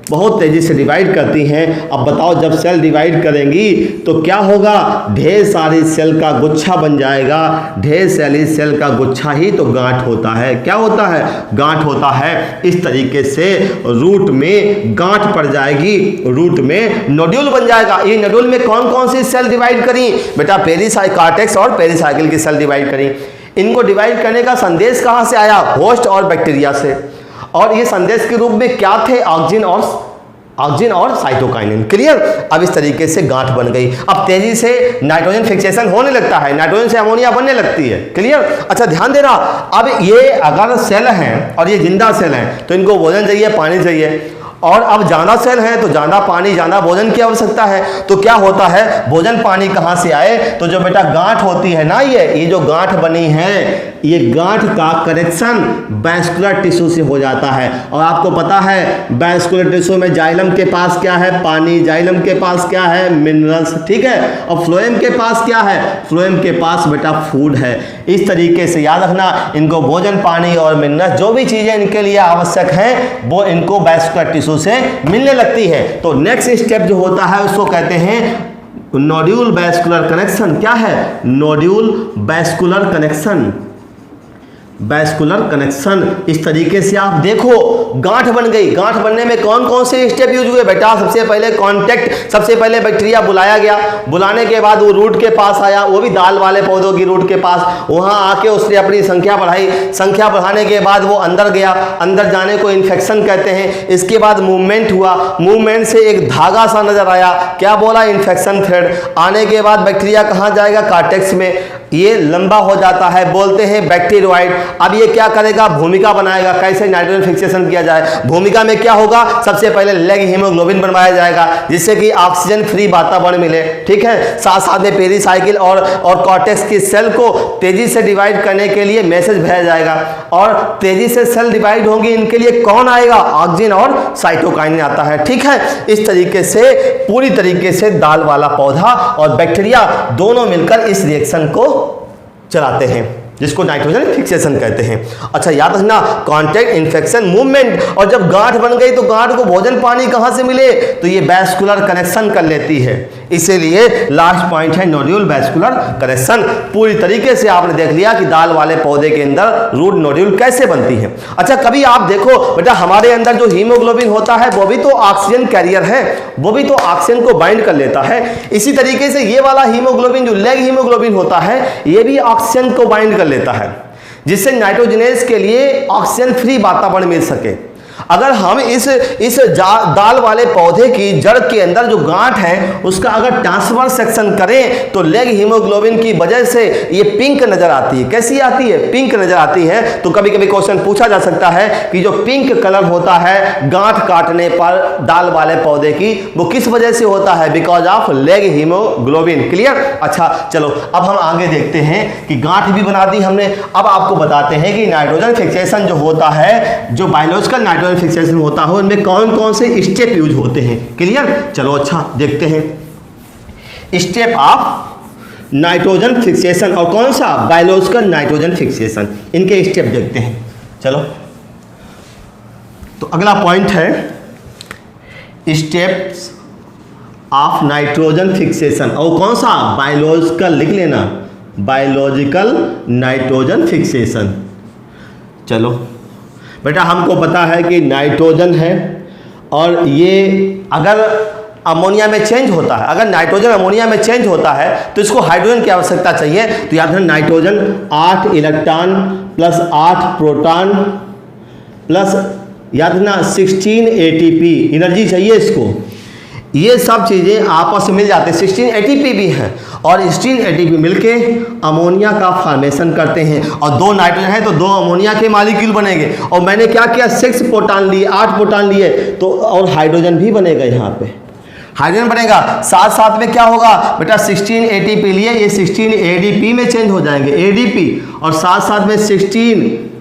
बहुत तेजी से डिवाइड करती हैं। अब बताओ जब सेल डिवाइड करेंगी तो क्या होगा, ढेर सारी सेल का गुच्छा बन जाएगा। ढेर सारी सेल का गुच्छा ही तो गांठ होता है। क्या होता है, गांठ होता है। इस तरीके से रूट में गांठ पड़ जाएगी, रूट में नोड्यूल बन जाएगा। ये नोड्यूल में कौन कौन सी सेल डिवाइड करी बेटा, कार्टेक्स और पेरीसाइकिल की सेल डिवाइड करी। इनको डिवाइड करने का संदेश कहाँ से आया, होस्ट और बैक्टीरिया से। और ये संदेश के रूप में क्या थे, ऑक्सीजन और साइटोकाइनिन। क्लियर। अब इस तरीके से गांठ बन गई। अब तेजी से नाइट्रोजन फिक्सेशन होने लगता है, नाइट्रोजन से अमोनिया बनने लगती है। क्लियर। अच्छा ध्यान देना, अब ये अगर सेल हैं और ये जिंदा सेल हैं तो इनको भोजन चाहिए, पानी चाहिए। और अब ज़्यादा सेल है तो ज़्यादा पानी, ज़्यादा भोजन की आवश्यकता है। तो क्या होता है, भोजन पानी कहाँ से आए, तो जो बेटा गांठ होती है ना, ये जो गांठ बनी है, ये गांठ का कनेक्शन वैस्कुलर टिश्यू से हो जाता है। और आपको पता है वैस्कुलर टिश्यू में जाइलम के पास क्या है, पानी, जाइलम के पास क्या है, मिनरल्स, ठीक है। और फ्लोएम के पास क्या है, फ्लोएम के पास बेटा फूड है। इस तरीके से याद रखना, इनको भोजन, पानी और मिनरल्स जो भी चीज़ें इनके लिए आवश्यक हैं वो इनको वैस्कुलर टिश्यू से मिलने लगती है। तो नेक्स्ट स्टेप जो होता है उसको कहते हैं नोड्यूल वैस्कुलर कनेक्शन। क्या है, nodule vascular connection. Vascular connection. इस तरीके से आप देखो गांठ बन गई। गांठ बनने में कौन कौन से स्टेप यूज हुए बेटा? सबसे पहले कांटेक्ट, सबसे पहले बैक्टीरिया बुलाया गया, बुलाने के बाद वो रूट के पास आया, वो भी दाल वाले पौधों की रूट के पास, वहां आके उसने अपनी संख्या बढ़ाई, संख्या बढ़ाने के बाद वो अंदर गया, अंदर जाने को इन्फेक्शन कहते हैं। इसके बाद मूवमेंट हुआ, मूवमेंट से एक धागा सा नजर आया, क्या बोला? Infection thread. आने के बाद बैक्टीरिया कहाँ जाएगा? कार्टेक्स में, ये लंबा हो जाता है, बोलते हैं बैक्टीरियोइड। अब ये क्या करेगा? भूमिका बनाएगा, कैसे नाइट्रोजन फिक्सेशन किया जाए। भूमिका में क्या होगा? सबसे पहले लेग हीमोग्लोबिन बनवाया जाएगा, जिससे कि ऑक्सीजन फ्री वातावरण मिले, ठीक है। साथ साथ में पेरीसाइकिल और कॉर्टेक्स की सेल को तेजी से डिवाइड करने के लिए मैसेज भेजा जाएगा, और तेजी से सेल डिवाइड होंगी, इनके लिए कौन आएगा? ऑक्सीजन और साइटोकाइनिन आता है, ठीक है। इस तरीके से पूरी तरीके से दाल वाला पौधा और बैक्टीरिया दोनों मिलकर इस रिएक्शन को चलाते हैं, जिसको नाइट्रोजन फिक्सेशन कहते हैं। अच्छा याद रखना, कांटेक्ट, इन्फेक्शन, मूवमेंट, और जब गांठ बन गई तो गांठ को भोजन पानी कहां से मिले? तो ये वैस्कुलर कनेक्शन कर लेती है, इसीलिए लास्ट पॉइंट है नोड्यूल वैस्कुलर कनेक्शन। पूरी तरीके से आपने देख लिया कि दाल वाले पौधे के अंदर रूट नोड्यूल कैसे बनती है। अच्छा कभी आप देखो बेटा, हमारे अंदर जो हीमोग्लोबिन होता है वो भी तो ऑक्सीजन कैरियर है, वो भी तो ऑक्सीजन को बाइंड कर लेता है। इसी तरीके से ये वाला हीमोग्लोबिन जो लेग हीमोग्लोबिन होता है, ये भी ऑक्सीजन को बाइंड लेता है, जिससे नाइट्रोजनेज के लिए ऑक्सीजन फ्री वातावरण मिल सके। अगर हम इस दाल वाले पौधे की जड़ के अंदर जो गांठ है उसका अगर ट्रांसफर सेक्शन करें तो लेग हीमोग्लोबिन की वजह से ये पिंक नजर आती है। कैसी आती है? पिंक नजर आती है। तो कभी कभी क्वेश्चन पूछा जा सकता है कि जो पिंक कलर होता है गांठ काटने पर दाल वाले पौधे की, वो किस वजह से होता है? Because of leg haemoglobin. Clear? अच्छा चलो अब हम आगे देखते हैं कि गांठ भी बना दी हमने। अब आपको बताते हैं कि नाइट्रोजन फिक्सेशन जो होता है, जो बायोलॉजिकल नाइट्रोजन फिक्सेशन होता है, उनमें कौन कौन से स्टेप यूज होते हैं। क्लियर? चलो अच्छा देखते हैं स्टेप ऑफ नाइट्रोजन फिक्सेशन, और कौन सा? Biological nitrogen fixation. इनके स्टेप देखते हैं। चलो तो अगला पॉइंट है स्टेप्स ऑफ नाइट्रोजन फिक्सेशन, और कौन सा? बायोलॉजिकल, लिख लेना, बायोलॉजिकल नाइट्रोजन फिक्सेशन। चलो बेटा हमको पता है कि नाइट्रोजन है, और ये अगर अमोनिया में चेंज होता है, अगर नाइट्रोजन अमोनिया में चेंज होता है तो इसको हाइड्रोजन की आवश्यकता चाहिए। तो याद रखना, nitrogen 8 electron plus 8 proton plus याद रखना 16 ATP एनर्जी चाहिए इसको। ये सब चीज़ें आपस में मिल जाते हैं, 16 ATP भी हैं, और 16 ATP मिलके अमोनिया का फॉर्मेशन करते हैं, और 2 नाइट्रोजन है तो 2 अमोनिया के मॉलिक्यूल बनेंगे। और मैंने क्या किया? 6 प्रोटॉन लिए, 8 प्रोटॉन लिए, तो और हाइड्रोजन भी बनेगा, यहाँ पे हाइड्रोजन बनेगा। साथ साथ में क्या होगा बेटा? 16 ATP लिए, ये 16 ADP में चेंज हो जाएंगे, ADP, और साथ साथ में 16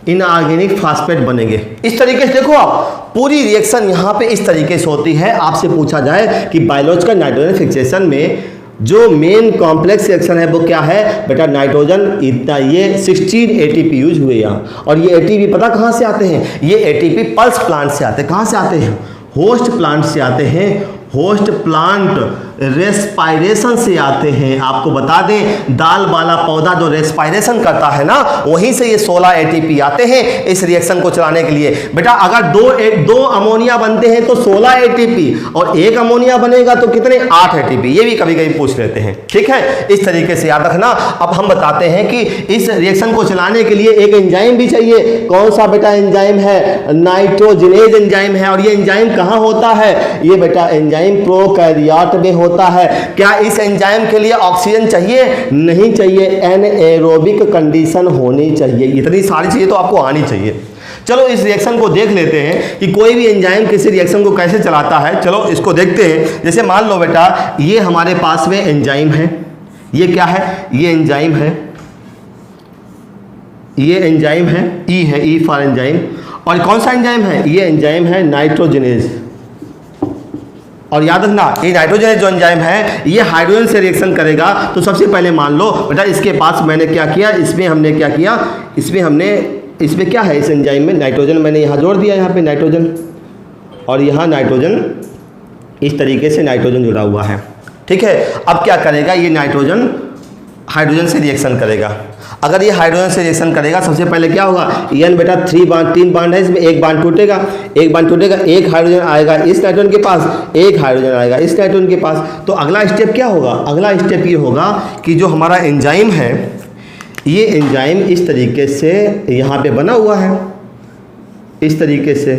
इनऑर्गेनिक फास्फेट बनेंगे। इस तरीके से देखो आप पूरी रिएक्शन यहाँ पे इस तरीके से होती है। आपसे पूछा जाए कि बायोलॉजिकल नाइट्रोजन फिक्सेशन में जो मेन कॉम्प्लेक्स रिएक्शन है वो क्या है बेटा? नाइट्रोजन इतना, ये 16 ATP यूज हुए यहाँ, और ये ATP पता कहाँ से आते हैं? ये ATP पल्स प्लांट से आते हैं। कहाँ से आते हैं? होस्ट प्लांट से आते हैं। होस्ट प्लांट रेस्पायरेशन से आते हैं। आपको बता दें दाल वाला पौधा जो रेस्पायरेशन करता है ना, वहीं से ये 16 ATP आते हैं इस रिएक्शन को चलाने के लिए। बेटा अगर दो अमोनिया बनते हैं तो 16 ATP, और एक अमोनिया बनेगा तो कितने? 8 ATP। ये भी कभी कभी पूछ लेते हैं, ठीक है। इस तरीके से याद रखना। अब हम बताते हैं कि इस रिएक्शन को चलाने के लिए एक एंजाइम भी चाहिए। कौन सा बेटा एंजाइम है? नाइट्रोजनेज एंजाइम है। और ये एंजाइम कहाँ होता है? ये बेटा एंजाइम प्रोकैरियोट में होता है। क्या इस एंजाइम के लिए ऑक्सीजन चाहिए? नहीं चाहिए, एनएरोबिक कंडीशन होनी चाहिए। इतनी सारी चीजें तो आपको आनी चाहिए। चलो इस रिएक्शन को देख लेते हैं कि कोई भी एंजाइम किसी रिएक्शन को कैसे चलाता है। चलो इसको देखते हैं। जैसे मान लो बेटा ये हमारे पास में एंजाइम है, ये क्या है? ये एंजाइम है, ये एंजाइम है, ई है, ई फॉर एंजाइम। और कौन सा एंजाइम है? ये एंजाइम है नाइट्रोजनेज। और याद रखना ये नाइट्रोजन जो एंजाइम है ये हाइड्रोजन से रिएक्शन करेगा। तो सबसे पहले मान लो बेटा इसके पास मैंने क्या किया, इसमें हमने क्या किया, इसमें क्या है? इस एंजाइम में नाइट्रोजन मैंने यहाँ जोड़ दिया, यहाँ पे नाइट्रोजन, और यहाँ नाइट्रोजन, इस तरीके से नाइट्रोजन जुड़ा हुआ है, ठीक है। अब क्या करेगा? ये नाइट्रोजन हाइड्रोजन से रिएक्शन करेगा। अगर ये हाइड्रोजन से रिएक्शन करेगा, सबसे पहले क्या होगा, n बेटा 3 बांड है, इसमें एक बांड टूटेगा, एक हाइड्रोजन आएगा इस नाइट्रोजन के पास, एक हाइड्रोजन आएगा इस नाइट्रोजन के पास। तो अगला स्टेप क्या होगा, अगला स्टेप ये होगा कि जो हमारा एंजाइम है, ये एंजाइम इस तरीके से यहाँ पे बना हुआ है, इस तरीके से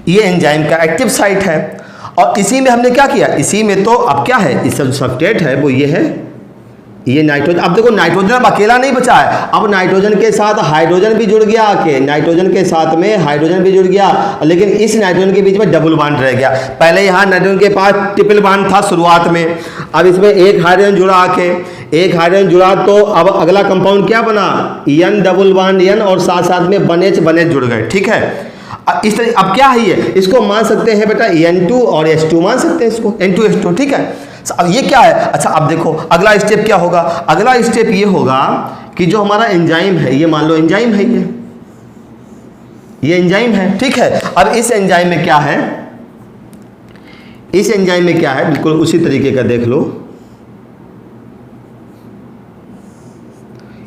ये एंजाइम का एक्टिव साइट है। और इसी में हमने क्या किया, इसी में तो अब क्या है, इस सब्सट्रेट है वो ये है, ये नाइट्रोजन। अब देखो नाइट्रोजन अब अकेला नहीं बचा है, अब नाइट्रोजन के साथ हाइड्रोजन भी जुड़ गया आके, नाइट्रोजन के साथ में हाइड्रोजन भी जुड़ गया, लेकिन इस नाइट्रोजन के बीच में डबल बॉन्ड रह गया। पहले यहाँ नाइट्रोजन के पास ट्रिपल बॉन्ड था शुरुआत में, अब इसमें एक हाइड्रोजन जुड़ा आके, एक हाइड्रोजन जुड़ा तो अब अगला कंपाउंड क्या बना, n डबल बॉन्ड n और साथ साथ में बनेच जुड़ गए। ठीक है, इस तरह अब क्या है ये, इसको मान सकते हैं बेटा N2 और H2 मान सकते हैं इसको, N2H2। ठीक है, अब ये क्या है, अच्छा अब देखो अगला स्टेप क्या होगा, अगला स्टेप ये होगा कि जो हमारा एंजाइम है, ये मान लो एंजाइम है, ये एंजाइम है। ठीक है, अब इस एंजाइम में क्या है, इस एंजाइम में क्या है, बिल्कुल उसी तरीके का देख लो।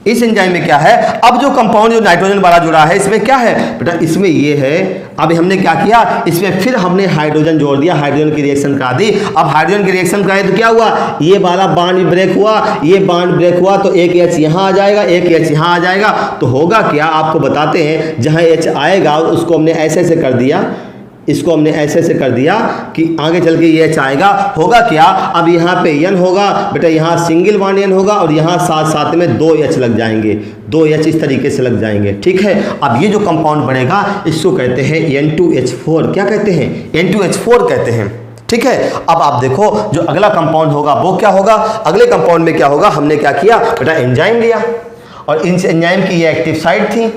इस एंजाइम में क्या है, अब जो कंपाउंड जो नाइट्रोजन वाला जुड़ा है, इसमें क्या है बेटा, इसमें ये है। अब हमने क्या किया, इसमें फिर हमने हाइड्रोजन जोड़ दिया, हाइड्रोजन की रिएक्शन करा दी। अब हाइड्रोजन की रिएक्शन कराए तो क्या हुआ, ये वाला बॉन्ड ब्रेक हुआ, ये बॉन्ड ब्रेक हुआ तो एक H यहाँ आ जाएगा, एक H यहाँ आ जाएगा। तो होगा क्या, आपको बताते हैं, जहाँ H आएगा उसको हमने ऐसे ऐसे कर दिया, इसको हमने ऐसे ऐसे कर दिया कि आगे चल के ये H आएगा। होगा क्या, अब यहाँ पे N होगा बेटा, यहाँ सिंगल बॉन्ड N होगा और यहाँ साथ साथ में 2 H लग जाएंगे, 2 H इस तरीके से लग जाएंगे। ठीक है, अब ये जो कंपाउंड बनेगा इसको कहते हैं N2H4। क्या कहते हैं, N2H4 कहते हैं। ठीक है, अब आप देखो जो अगला कंपाउंड होगा वो क्या होगा, अगले कंपाउंड में क्या होगा, हमने क्या किया बेटा, एंजाइम लिया और इन एंजाइम की ये एक्टिव साइट थी,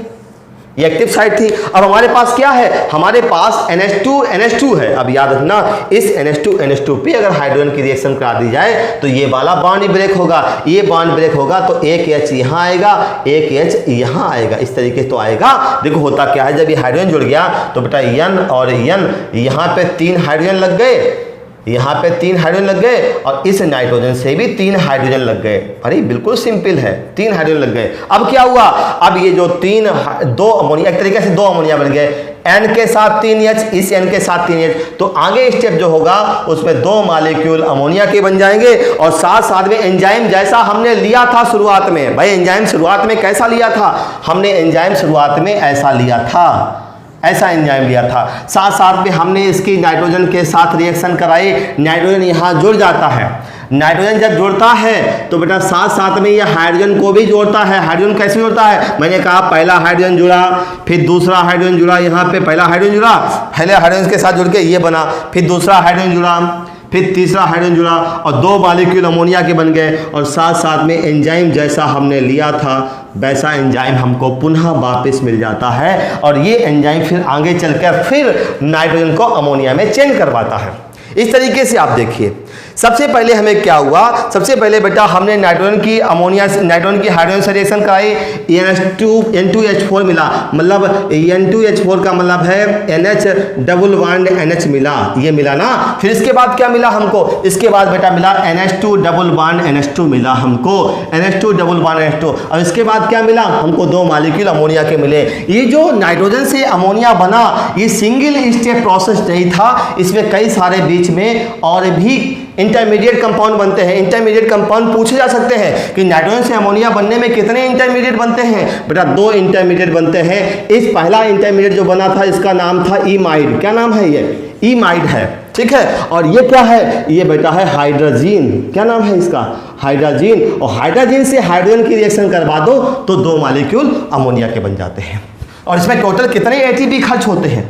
ये एक्टिव साइट थी। अब हमारे पास क्या है, हमारे पास NH2 है। अब याद रखना, इस NH2 पे अगर हाइड्रोजन की रिएक्शन करा दी जाए तो ये वाला बॉन्ड ब्रेक होगा, ये बॉन्ड ब्रेक होगा तो एक H यहाँ आएगा, एक H यहाँ आएगा, इस तरीके से तो आएगा। देखो होता क्या है, जब ये हाइड्रोजन जुड़ गया तो बेटा N और N, यहाँ पे 3 हाइड्रोजन लग गए, यहाँ पे 3 हाइड्रोजन लग गए और इस नाइट्रोजन से भी 3 हाइड्रोजन लग गए। अरे बिल्कुल सिंपल है, 3 हाइड्रोजन लग गए। अब क्या हुआ, अब ये जो 2 अमोनिया, एक तरीके से 2 अमोनिया बन गए, N के साथ 3 H, इस N के साथ 3 H। तो आगे स्टेप जो होगा उसमें 2 मॉलिक्यूल अमोनिया के बन जाएंगे और साथ साथ में एंजाइम जैसा हमने लिया था शुरुआत में। भाई एंजाइम शुरुआत में कैसा लिया था, हमने एंजाइम शुरुआत में ऐसा लिया था, ऐसा एंजाइम लिया था। साथ साथ में हमने इसकी नाइट्रोजन के साथ रिएक्शन कराई, नाइट्रोजन यहाँ जुड़ जाता है। नाइट्रोजन जब जुड़ता है तो बेटा साथ साथ में ये हाइड्रोजन को भी जोड़ता है। हाइड्रोजन कैसे जोड़ता है, मैंने कहा पहला हाइड्रोजन जुड़ा, फिर दूसरा हाइड्रोजन जुड़ा, यहाँ पे पहला हाइड्रोजन जुड़ा, पहले हाइड्रोजन के साथ जुड़ के ये बना, फिर दूसरा हाइड्रोजन जुड़ा, फिर तीसरा हाइड्रोजन जुड़ा और 2 मॉलिक्यूल अमोनिया के बन गए। और साथ साथ में एंजाइम जैसा हमने लिया था वैसा एंजाइम हमको पुनः वापस मिल जाता है और ये एंजाइम फिर आगे चलकर फिर नाइट्रोजन को अमोनिया में चेंज करवाता है। इस तरीके से आप देखिए, सबसे पहले हमें क्या हुआ, सबसे पहले बेटा हमने नाइट्रोजन की हाइड्रोजन से रिएक्शन कराई, N2H4 मिला, मतलब N2H4 का मतलब है NH डबल बॉन्ड NH मिला, ये मिला ना। फिर इसके बाद क्या मिला हमको, इसके बाद बेटा मिला NH2 डबल बॉन्ड NH2 मिला हमको, NH2 डबल बॉन्ड NH2। और इसके बाद क्या मिला हमको, 2 मॉलिक्यूल अमोनिया के मिले। ये जो नाइट्रोजन से अमोनिया बना ये सिंगल स्टेप प्रोसेस नहीं था, इसमें कई सारे बीच में और भी इंटरमीडिएट कंपाउंड बनते हैं। इंटरमीडिएट कंपाउंड पूछे जा सकते हैं कि नाइट्रोजन से अमोनिया बनने में कितने इंटरमीडिएट बनते हैं, बेटा 2 इंटरमीडिएट बनते हैं। इस पहला इंटरमीडिएट जो बना था इसका नाम था इमाइड। क्या नाम है, ये इमाइड है। ठीक है, और ये क्या है, ये बेटा है हाइड्रोजीन। क्या नाम है इसका, हाइड्रोजीन। और हाइड्रोजीन से हाइड्रोजन की रिएक्शन करवा दो तो 2 मॉलिक्यूल अमोनिया के बन जाते हैं। और इसमें टोटल कितने ATP खर्च होते हैं,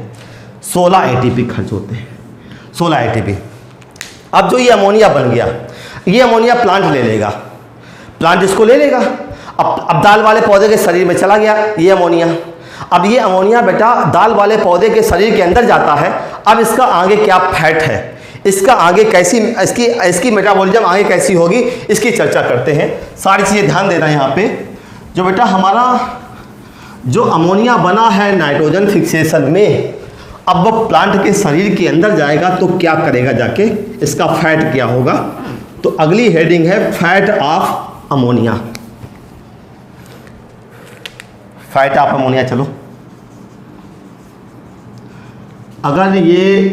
16 ATP खर्च होते हैं, 16 ATP। अब जो ये अमोनिया बन गया, ये अमोनिया प्लांट ले लेगा, प्लांट इसको ले लेगा। अब दाल वाले पौधे के शरीर में चला गया ये अमोनिया। अब ये अमोनिया बेटा दाल वाले पौधे के शरीर के अंदर जाता है। अब इसका आगे क्या फैट है, इसका आगे कैसी इसकी मेटाबॉलिज्म आगे कैसी होगी, इसकी चर्चा करते हैं। सारी चीज़ें ध्यान देना यहाँ पे। जो बेटा हमारा जो अमोनिया बना है नाइट्रोजन फिक्सेशन में, अब वो प्लांट के शरीर के अंदर जाएगा तो क्या करेगा जाके, इसका फैट क्या होगा। तो अगली हेडिंग है fat of ammonia. Fat of ammonia. चलो, अगर ये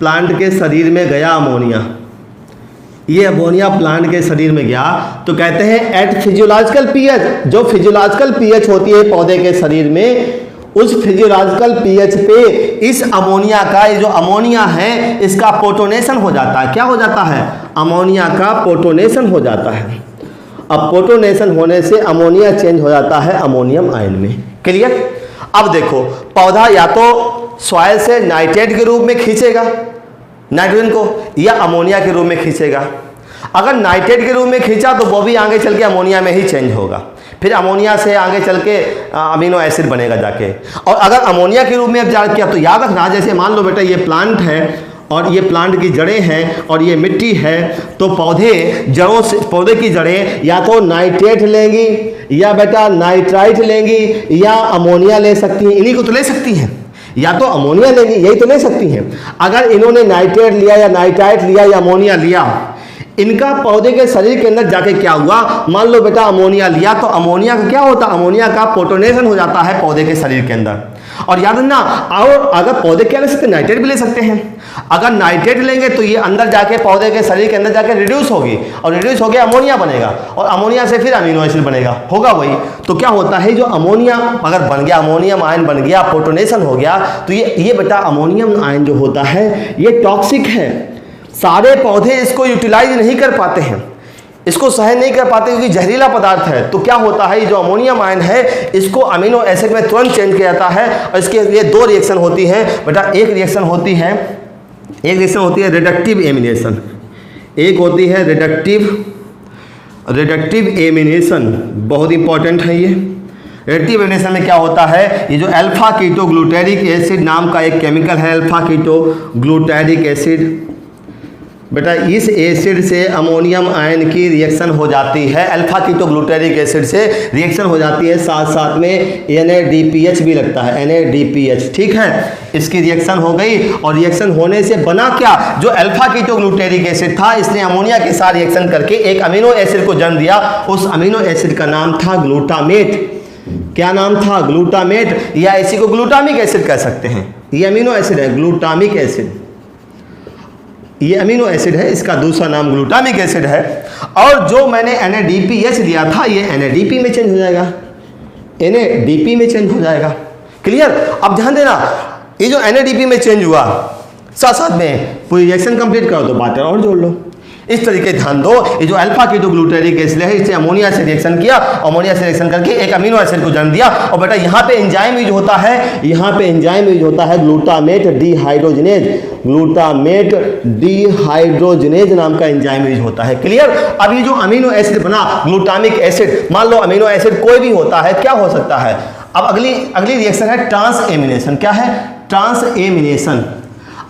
प्लांट के शरीर में गया अमोनिया, ये अमोनिया प्लांट के शरीर में गया, तो कहते हैं एट फिजियोलॉजिकल पीएच, जो फिजियोलॉजिकल पीएच होती है पौधे के शरीर में, उस फिजियोलॉजिकल पीएच पे इस अमोनिया का, ये जो अमोनिया है इसका प्रोटोनेशन हो जाता है। क्या हो जाता है? अमोनिया का प्रोटोनेशन हो जाता है। अब प्रोटोनेशन होने से अमोनिया चेंज हो जाता है अमोनियम आयन में। क्लियर? अब देखो, पौधा या तो सॉइल से नाइट्रेट के रूप में खींचेगा नाइट्रोजन को, या अमोनिया के रूप में खींचेगा। अगर नाइट्रेट के रूप में खींचा तो वो भी आगे चल के अमोनिया में ही चेंज होगा, फिर अमोनिया से आगे चल के अमीनो एसिड बनेगा जाके। और अगर अमोनिया के रूप में अब जा किया तो याद रखना, जैसे मान लो बेटा ये प्लांट है और ये प्लांट की जड़ें हैं और ये मिट्टी है, तो पौधे जड़ों से, पौधे की जड़ें या तो नाइट्रेट लेंगी या बेटा नाइट्राइट लेंगी या अमोनिया ले सकती हैं। इन्हीं को तो ले सकती हैं, या तो अमोनिया लेंगी, यही तो ले सकती हैं। अगर इन्होंने नाइट्रेट लिया या नाइट्राइट लिया या अमोनिया लिया, इनका पौधे के शरीर के अंदर जाके क्या हुआ, मान लो बेटा अमोनिया लिया, तो अमोनिया का क्या होता है? अमोनिया का प्रोटोनेशन हो जाता है पौधे के शरीर के अंदर। और याद रखना, और अगर पौधे क्या ले सकते हैं? नाइट्रेट भी ले सकते हैं। अगर नाइट्रेट लेंगे तो ये अंदर जाके पौधे के शरीर के अंदर जाके रिड्यूस होगी, और रिड्यूस होकर अमोनिया बनेगा, और अमोनिया से फिर अमीनो एसिड बनेगा, होगा वही। तो क्या होता है, जो अमोनिया अगर बन गया, अमोनियम आयन बन गया, प्रोटोनेशन हो गया, तो ये बेटा अमोनियम आयन जो होता है ये टॉक्सिक है। सारे पौधे इसको यूटिलाइज नहीं कर पाते हैं, इसको सहन नहीं कर पाते क्योंकि जहरीला पदार्थ है। तो क्या होता है, ये जो अमोनियम आयन है इसको अमीनो एसिड में तुरंत चेंज किया जाता है। और इसके लिए दो रिएक्शन होती है बेटा, एक रिएक्शन होती है रिडक्टिव एमिनेशन, एक होती है रिडक्टिव एमिनेशन, बहुत इंपॉर्टेंट है ये। रिडक्टिव एमिनेशन में क्या होता है, ये जो अल्फा कीटोग्लूटेरिक एसिड नाम का एक केमिकल है, अल्फा कीटोग्लूटेरिक एसिड, बेटा इस एसिड से अमोनियम आयन की रिएक्शन हो जाती है, अल्फा कीटोग्लूटेरिक एसिड से रिएक्शन हो जाती है, साथ साथ में NADPH भी लगता है, NADPH, ठीक है। इसकी रिएक्शन हो गई, और रिएक्शन होने से बना क्या, जो अल्फा कीटोग्लूटेरिक एसिड था इसने अमोनिया के साथ रिएक्शन करके एक अमीनो एसिड को जन्म दिया। उस अमीनो एसिड का नाम था ग्लूटामेट। क्या नाम था? ग्लूटामेट, या इसी को ग्लूटामिक एसिड कह सकते हैं। ये अमीनो एसिड है ग्लूटामिक एसिड, ये अमीनो एसिड है, इसका दूसरा नाम ग्लूटामिक एसिड है। और जो मैंने NADPH लिया था ये NADP में चेंज हो जाएगा, NADP में चेंज हो जाएगा। क्लियर? अब ध्यान देना, ये जो NADP में चेंज हुआ, साथ साथ में पूरी रिएक्शन कंप्लीट करो तो बातें और जोड़ लो। इस तरीके ध्यान दो, ये जो अल्फा कीटोग्लूटेरिक एसिड है इससे अमोनिया से रिएक्शन किया, अमोनिया से रिएक्शन करके एक अमीनो एसिड को जन्म दिया। और बेटा यहाँ पे एंजाइम यूज होता है, यहाँ पे एंजाइम यूज होता है ग्लूटामेट डिहाइड्रोजनेज, ग्लूटामेट डिहाइड्रोजनेज नाम का एंजाइम यूज होता है। क्लियर? अब ये जो अमीनो एसिड बना ग्लूटामिक एसिड, मान लो अमीनो एसिड कोई भी होता है, क्या हो सकता है? अब अगली रिएक्शन है ट्रांसएमिनेशन। क्या है? ट्रांसएमिनेशन।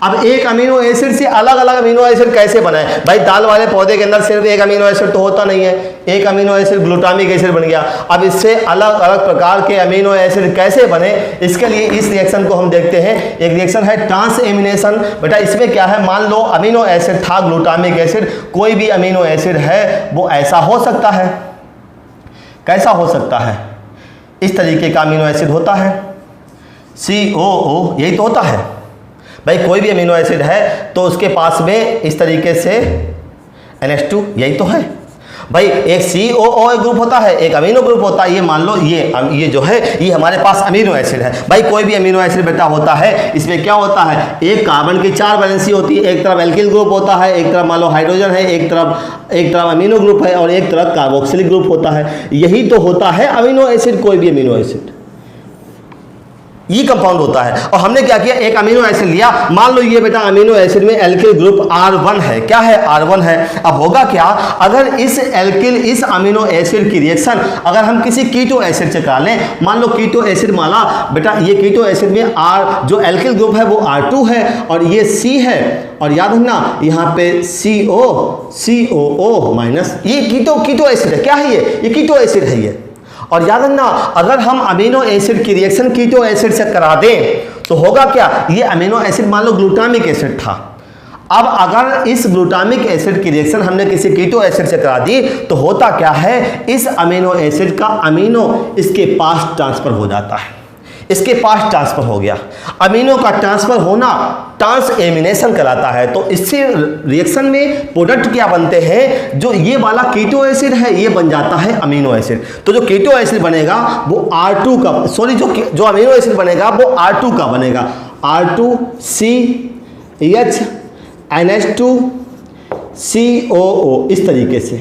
अब एक अमीनो एसिड से अलग अलग अमीनो एसिड कैसे बनाए? भाई दाल वाले पौधे के अंदर सिर्फ एक अमीनो एसिड तो होता नहीं है, एक अमीनो एसिड ग्लूटामिक एसिड बन गया। अब इससे अलग अलग प्रकार के अमीनो एसिड कैसे बने, इसके लिए इस रिएक्शन को हम देखते हैं। एक रिएक्शन है ट्रांसएमिनेशन। बेटा इसमें क्या है, मान लो अमीनो एसिड था ग्लूटामिक एसिड, कोई भी अमीनो एसिड है वो ऐसा हो सकता है, कैसा हो सकता है? इस तरीके का अमीनो एसिड होता है, COO, यही तो होता है भाई। कोई भी अमीनो एसिड है तो उसके पास में इस तरीके से NH2, यही तो है भाई। एक COO ग्रुप होता है, एक अमीनो ग्रुप होता है। ये मान लो ये जो है ये हमारे पास अमीनो एसिड है भाई। कोई भी अमीनो एसिड बेटा होता है, इसमें क्या होता है, एक कार्बन की 4 वैलेंसी होती है, एक तरफ एल्किल ग्रुप होता है, एक तरफ मान लो हाइड्रोजन है, एक तरफ अमीनो ग्रुप है, और एक तरफ कार्बोक्सिलिक ग्रुप होता है। यही तो होता है अमीनो एसिड, कोई भी अमीनो एसिड ये कंपाउंड होता है। और हमने क्या किया, एक अमीनो एसिड लिया, मान लो ये बेटा अमीनो एसिड में एल्किल ग्रुप R1 है। क्या है? R1 है। अब होगा क्या, अगर इस अमीनो एसिड की रिएक्शन अगर हम किसी कीटो एसिड से करा लें, मान लो कीटो एसिड माला, बेटा ये कीटो एसिड में जो एल्किल ग्रुप है वो R2 है और ये C है, और याद रखना यहाँ पे COO माइनस, ये कीटो एसिड है। क्या है ये कीटो एसिड है ये। और याद रखना, अगर हम अमीनो एसिड की रिएक्शन कीटो एसिड से करा दें तो होगा क्या, ये अमीनो एसिड मान लो ग्लूटामिक एसिड था, अब अगर इस ग्लूटामिक एसिड की रिएक्शन हमने किसी कीटो एसिड से करा दी तो होता क्या है, इस अमीनो एसिड का अमीनो इसके पास ट्रांसफर हो जाता है, इसके पास ट्रांसफर हो गया। अमीनो का ट्रांसफर होना ट्रांसएमिनेशन कहलाता है। तो इससे रिएक्शन में प्रोडक्ट क्या बनते हैं, जो ये वाला कीटो एसिड है ये बन जाता है अमीनो एसिड। तो जो कीटो एसिड बनेगा वो R2 का, सॉरी जो अमीनो एसिड बनेगा वो R2 का बनेगा, R2CH NH2COO, इस तरीके से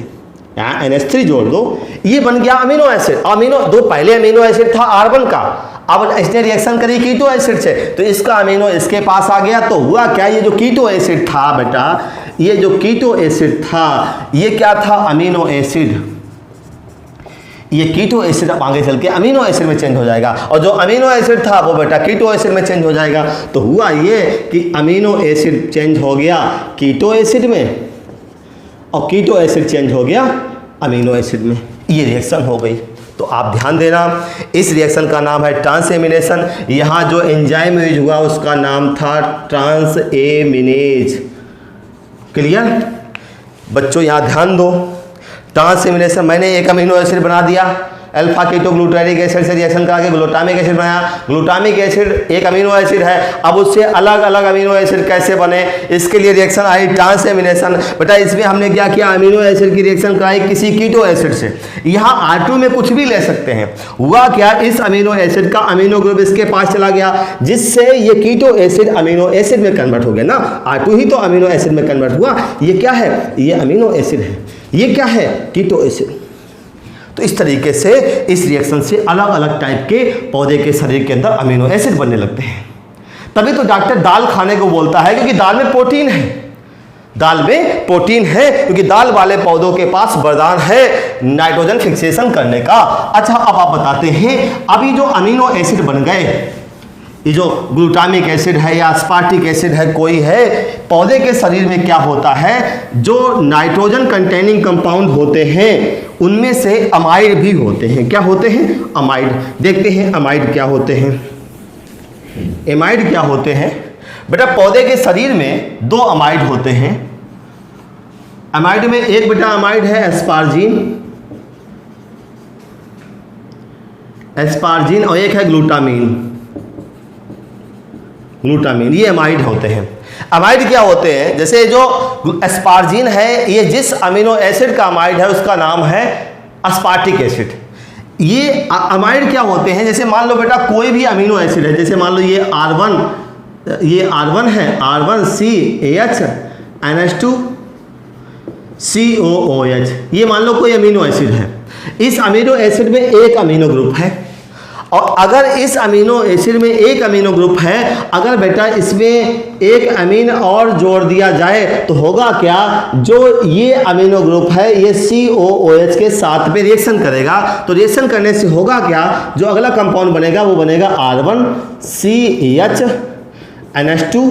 यहाँ NH3 जोड़ दो, ये बन गया अमीनो एसिड। अमीनो दो पहले अमीनो एसिड था R1 का, अब इसने रिएक्शन करी कीटो एसिड से, तो इसका अमीनो इसके पास आ गया। तो हुआ क्या, ये जो कीटो एसिड था बेटा, ये जो कीटो एसिड था ये क्या था, अमीनो एसिड। ये कीटो एसिड अब आगे चल के अमीनो एसिड में चेंज हो जाएगा, और जो अमीनो एसिड था वो बेटा कीटो एसिड में चेंज हो जाएगा। तो हुआ ये कि अमीनो एसिड चेंज हो गया कीटो एसिड में, और कीटो एसिड चेंज हो गया अमीनो एसिड में, ये रिएक्शन हो गई। तो आप ध्यान देना, इस रिएक्शन का नाम है ट्रांसएमिनेशन। यहाँ जो एंजाइम यूज हुआ उसका नाम था ट्रांसएमिनेज। क्लियर बच्चों, यहाँ ध्यान दो, ट्रांसएमिनेशन, मैंने एक अमीनो एसिड बना दिया, अल्फा कीटोग्लूटारिक एसिड से रिएक्शन करा के ग्लूटामिक एसिड बनाया। ग्लूटामिक एसिड एक अमीनो एसिड है, अब उससे अलग अलग अमीनो एसिड कैसे बने, इसके लिए रिएक्शन आई ट्रांसएमिनेशन। बेटा इसमें हमने क्या किया, अमीनो एसिड की रिएक्शन कराई किसी कीटो एसिड से। यहाँ R2 में कुछ भी ले सकते हैं। हुआ क्या, इस अमीनो एसिड का अमीनो ग्रुप इसके पास चला गया, जिससे ये कीटो एसिड अमीनो एसिड में कन्वर्ट हो गया ना, R2 ही तो अमीनो एसिड में कन्वर्ट हुआ। ये क्या है, ये अमीनो एसिड है, ये क्या है, कीटो एसिड। तो इस तरीके से इस रिएक्शन से अलग अलग टाइप के पौधे के शरीर के अंदर अमीनो एसिड बनने लगते हैं। तभी तो डॉक्टर दाल खाने को बोलता है, क्योंकि दाल में प्रोटीन है, दाल में प्रोटीन है, क्योंकि दाल वाले पौधों के पास वरदान है नाइट्रोजन फिक्सेशन करने का। अच्छा अब आप बताते हैं, अभी जो अमीनो एसिड बन गए, ये जो ग्लूटामिक एसिड है या अस्पार्टिक एसिड है कोई है, पौधे के शरीर में क्या होता है, जो नाइट्रोजन कंटेनिंग कंपाउंड होते हैं उनमें से अमाइड भी होते हैं। क्या होते हैं, अमाइड। देखते हैं अमाइड क्या होते हैं। एमाइड क्या होते हैं, बेटा पौधे के शरीर में दो अमाइड होते हैं। अमाइड में एक बेटा अमाइड है एस्पार्जिन और एक है ग्लूटामीन। ये अमाइड होते हैं। अमाइड क्या होते हैं, जैसे जो एस्पार्जिन है ये जिस अमीनो एसिड का अमाइड है उसका नाम है अस्पार्टिक एसिड। ये अमाइड क्या होते हैं, जैसे मान लो बेटा कोई भी अमीनो एसिड है, जैसे मान लो ये R1 है, R1CH NH2COOH, ये मान लो कोई अमीनो एसिड है। इस अमीनो एसिड में एक अमीनो ग्रुप है, और अगर इस अमीनो एसिड में एक अमीनो ग्रुप है, अगर बेटा इसमें एक अमीन और जोड़ दिया जाए तो होगा क्या, जो ये अमीनो ग्रुप है ये COOH के साथ में रिएक्शन करेगा। तो रिएक्शन करने से होगा क्या, जो अगला कंपाउंड बनेगा वो बनेगा R1CH NH2,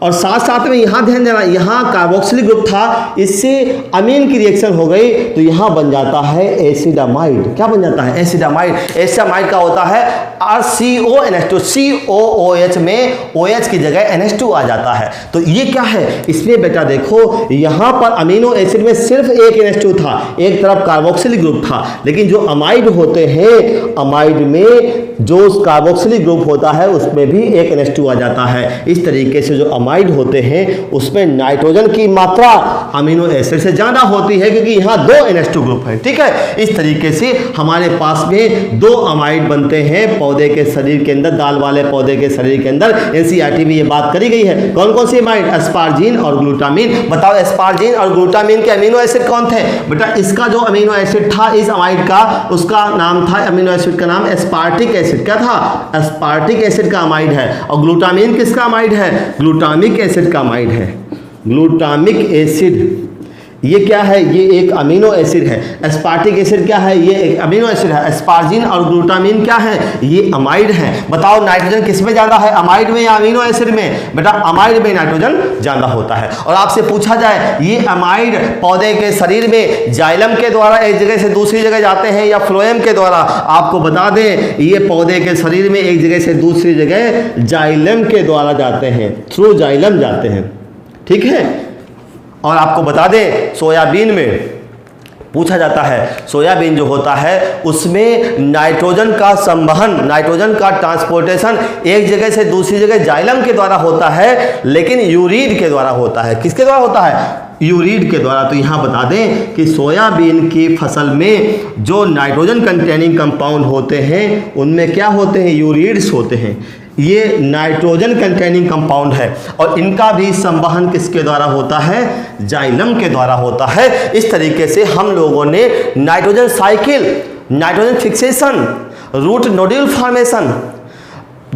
और साथ साथ में यहाँ ध्यान देना, यहाँ कार्बोक्सिलिक ग्रुप था, इससे अमीन की रिएक्शन हो गई तो यहाँ बन जाता है एसिडामाइड। क्या बन जाता है, एसिडामाइड। एसिडामाइड का होता है RCONH2, COOH में OH की जगह NH2 आ जाता है। तो ये क्या है, इसमें बेटा देखो यहाँ पर अमीनो एसिड में सिर्फ एक NH2 था, एक तरफ कार्बोक्सिलिक ग्रुप था, लेकिन जो अमाइड होते हैं, अमाइड में जो कार्बोक्सिलिक ग्रुप होता है उसमें भी एक NH2 आ जाता है। इस तरीके से जो अमाइड होते हैं उसमें नाइट्रोजन की मात्रा अमीनो एसिड से ज़्यादा होती है, क्योंकि यहाँ दो NH2 ग्रुप है। ठीक है, इस तरीके से हमारे पास में दो अमाइड बनते हैं पौधे के शरीर के अंदर, दाल वाले पौधे के शरीर के अंदर। NCERT में ये बात करी गई है। कौन कौन सी अमाइड, एस्पार्जिन और ग्लूटामीन। बताओ एस्पार्जिन और ग्लूटामीन के अमीनो एसिड कौन थे, बेटा इसका जो अमीनो एसिड था इस अमाइड का, उसका नाम था, अमीनो एसिड का नाम एस्पार्टिक एसिड। क्या था, एस्पार्टिक एसिड का अमाइड है। और ग्लूटामीन किसका अमाइड है, ग्लूटामिक एसिड का अमाइड है। ग्लूटामिक एसिड ये क्या है, ये एक अमीनो एसिड है। एस्पार्टिक एसिड क्या है, ये एक अमीनो एसिड है। एस्पार्जिन और ग्लूटामीन क्या है, ये अमाइड है। बताओ नाइट्रोजन किस में ज़्यादा है, अमाइड में या अमीनो एसिड में, बेटा अमाइड में नाइट्रोजन ज़्यादा होता है। और आपसे पूछा जाए ये अमाइड पौधे के शरीर में जाइलम के द्वारा एक जगह से दूसरी जगह जाते हैं या फ्लोएम के द्वारा, आपको बता दें ये पौधे के शरीर में एक जगह से दूसरी जगह जाइलम के द्वारा जाते हैं, थ्रू जाइलम जाते हैं। ठीक है। और आपको बता दें सोयाबीन में पूछा जाता है, सोयाबीन जो होता है उसमें नाइट्रोजन का संवहन, नाइट्रोजन का ट्रांसपोर्टेशन एक जगह से दूसरी जगह जाइलम के द्वारा होता है, लेकिन यूरिड के द्वारा होता है। किसके द्वारा होता है? यूरिड के द्वारा। तो यहाँ बता दें कि सोयाबीन की फसल में जो नाइट्रोजन कंटेनिंग कंपाउंड होते हैं उनमें क्या होते हैं? यूरिड्स होते हैं। ये नाइट्रोजन कंटेनिंग कंपाउंड है और इनका भी संवहन किसके द्वारा होता है? जाइलम के द्वारा होता है। इस तरीके से हम लोगों ने nitrogen cycle, nitrogen fixation, root nodule formation,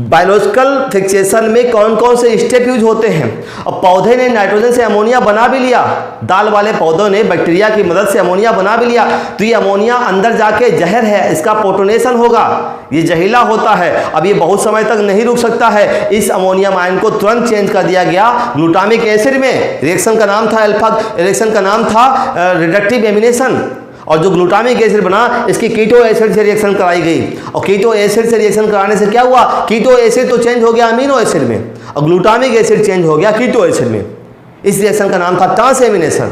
biological fixation में कौन कौन से स्टेप यूज होते हैं। और पौधे ने नाइट्रोजन से अमोनिया बना भी लिया, दाल वाले पौधों ने बैक्टीरिया की मदद से अमोनिया बना भी लिया, तो ये अमोनिया अंदर जाके जहर है, इसका प्रोटोनेशन होगा, ये जहरीला होता है। अब ये बहुत समय तक नहीं रुक सकता है, इस अमोनियम आयन को तुरंत चेंज कर दिया गया ग्लूटामिक एसिड में। रिएक्शन का नाम था अल्फा, रिएक्शन का नाम था रिडक्टिव एमिनेशन। और जो ग्लूटामिक एसिड बना इसकी कीटो एसिड से रिएक्शन कराई गई, और कीटो एसिड से रिएक्शन कराने से क्या हुआ? कीटो एसिड तो चेंज हो गया अमीनो एसिड में और ग्लूटामिक एसिड चेंज हो गया कीटो एसिड में। इस रिएक्शन का नाम था ट्रांसएमिनेशन,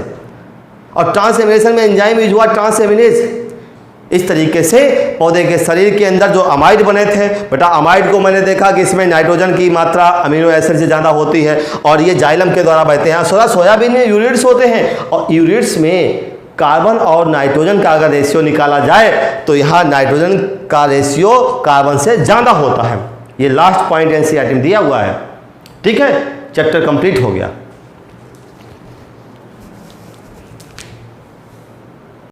और ट्रांसएमिनेशन में एंजाइम यूज हुआ ट्रांसएमिनेज। इस तरीके से पौधे के शरीर के अंदर जो अमाइड बने थे, बेटा अमाइड को मैंने देखा कि इसमें नाइट्रोजन की मात्रा अमीनो एसिड से ज़्यादा होती है और ये जाइलम के द्वारा बहते हैं। सोयाबीन में यूरिड्स होते हैं और यूरिड्स में कार्बन और नाइट्रोजन का अगर रेशियो निकाला जाए तो यहाँ नाइट्रोजन का रेशियो कार्बन से ज़्यादा होता है। ये लास्ट पॉइंट एनसीईआरटी में दिया हुआ है। ठीक है, चैप्टर कंप्लीट हो गया।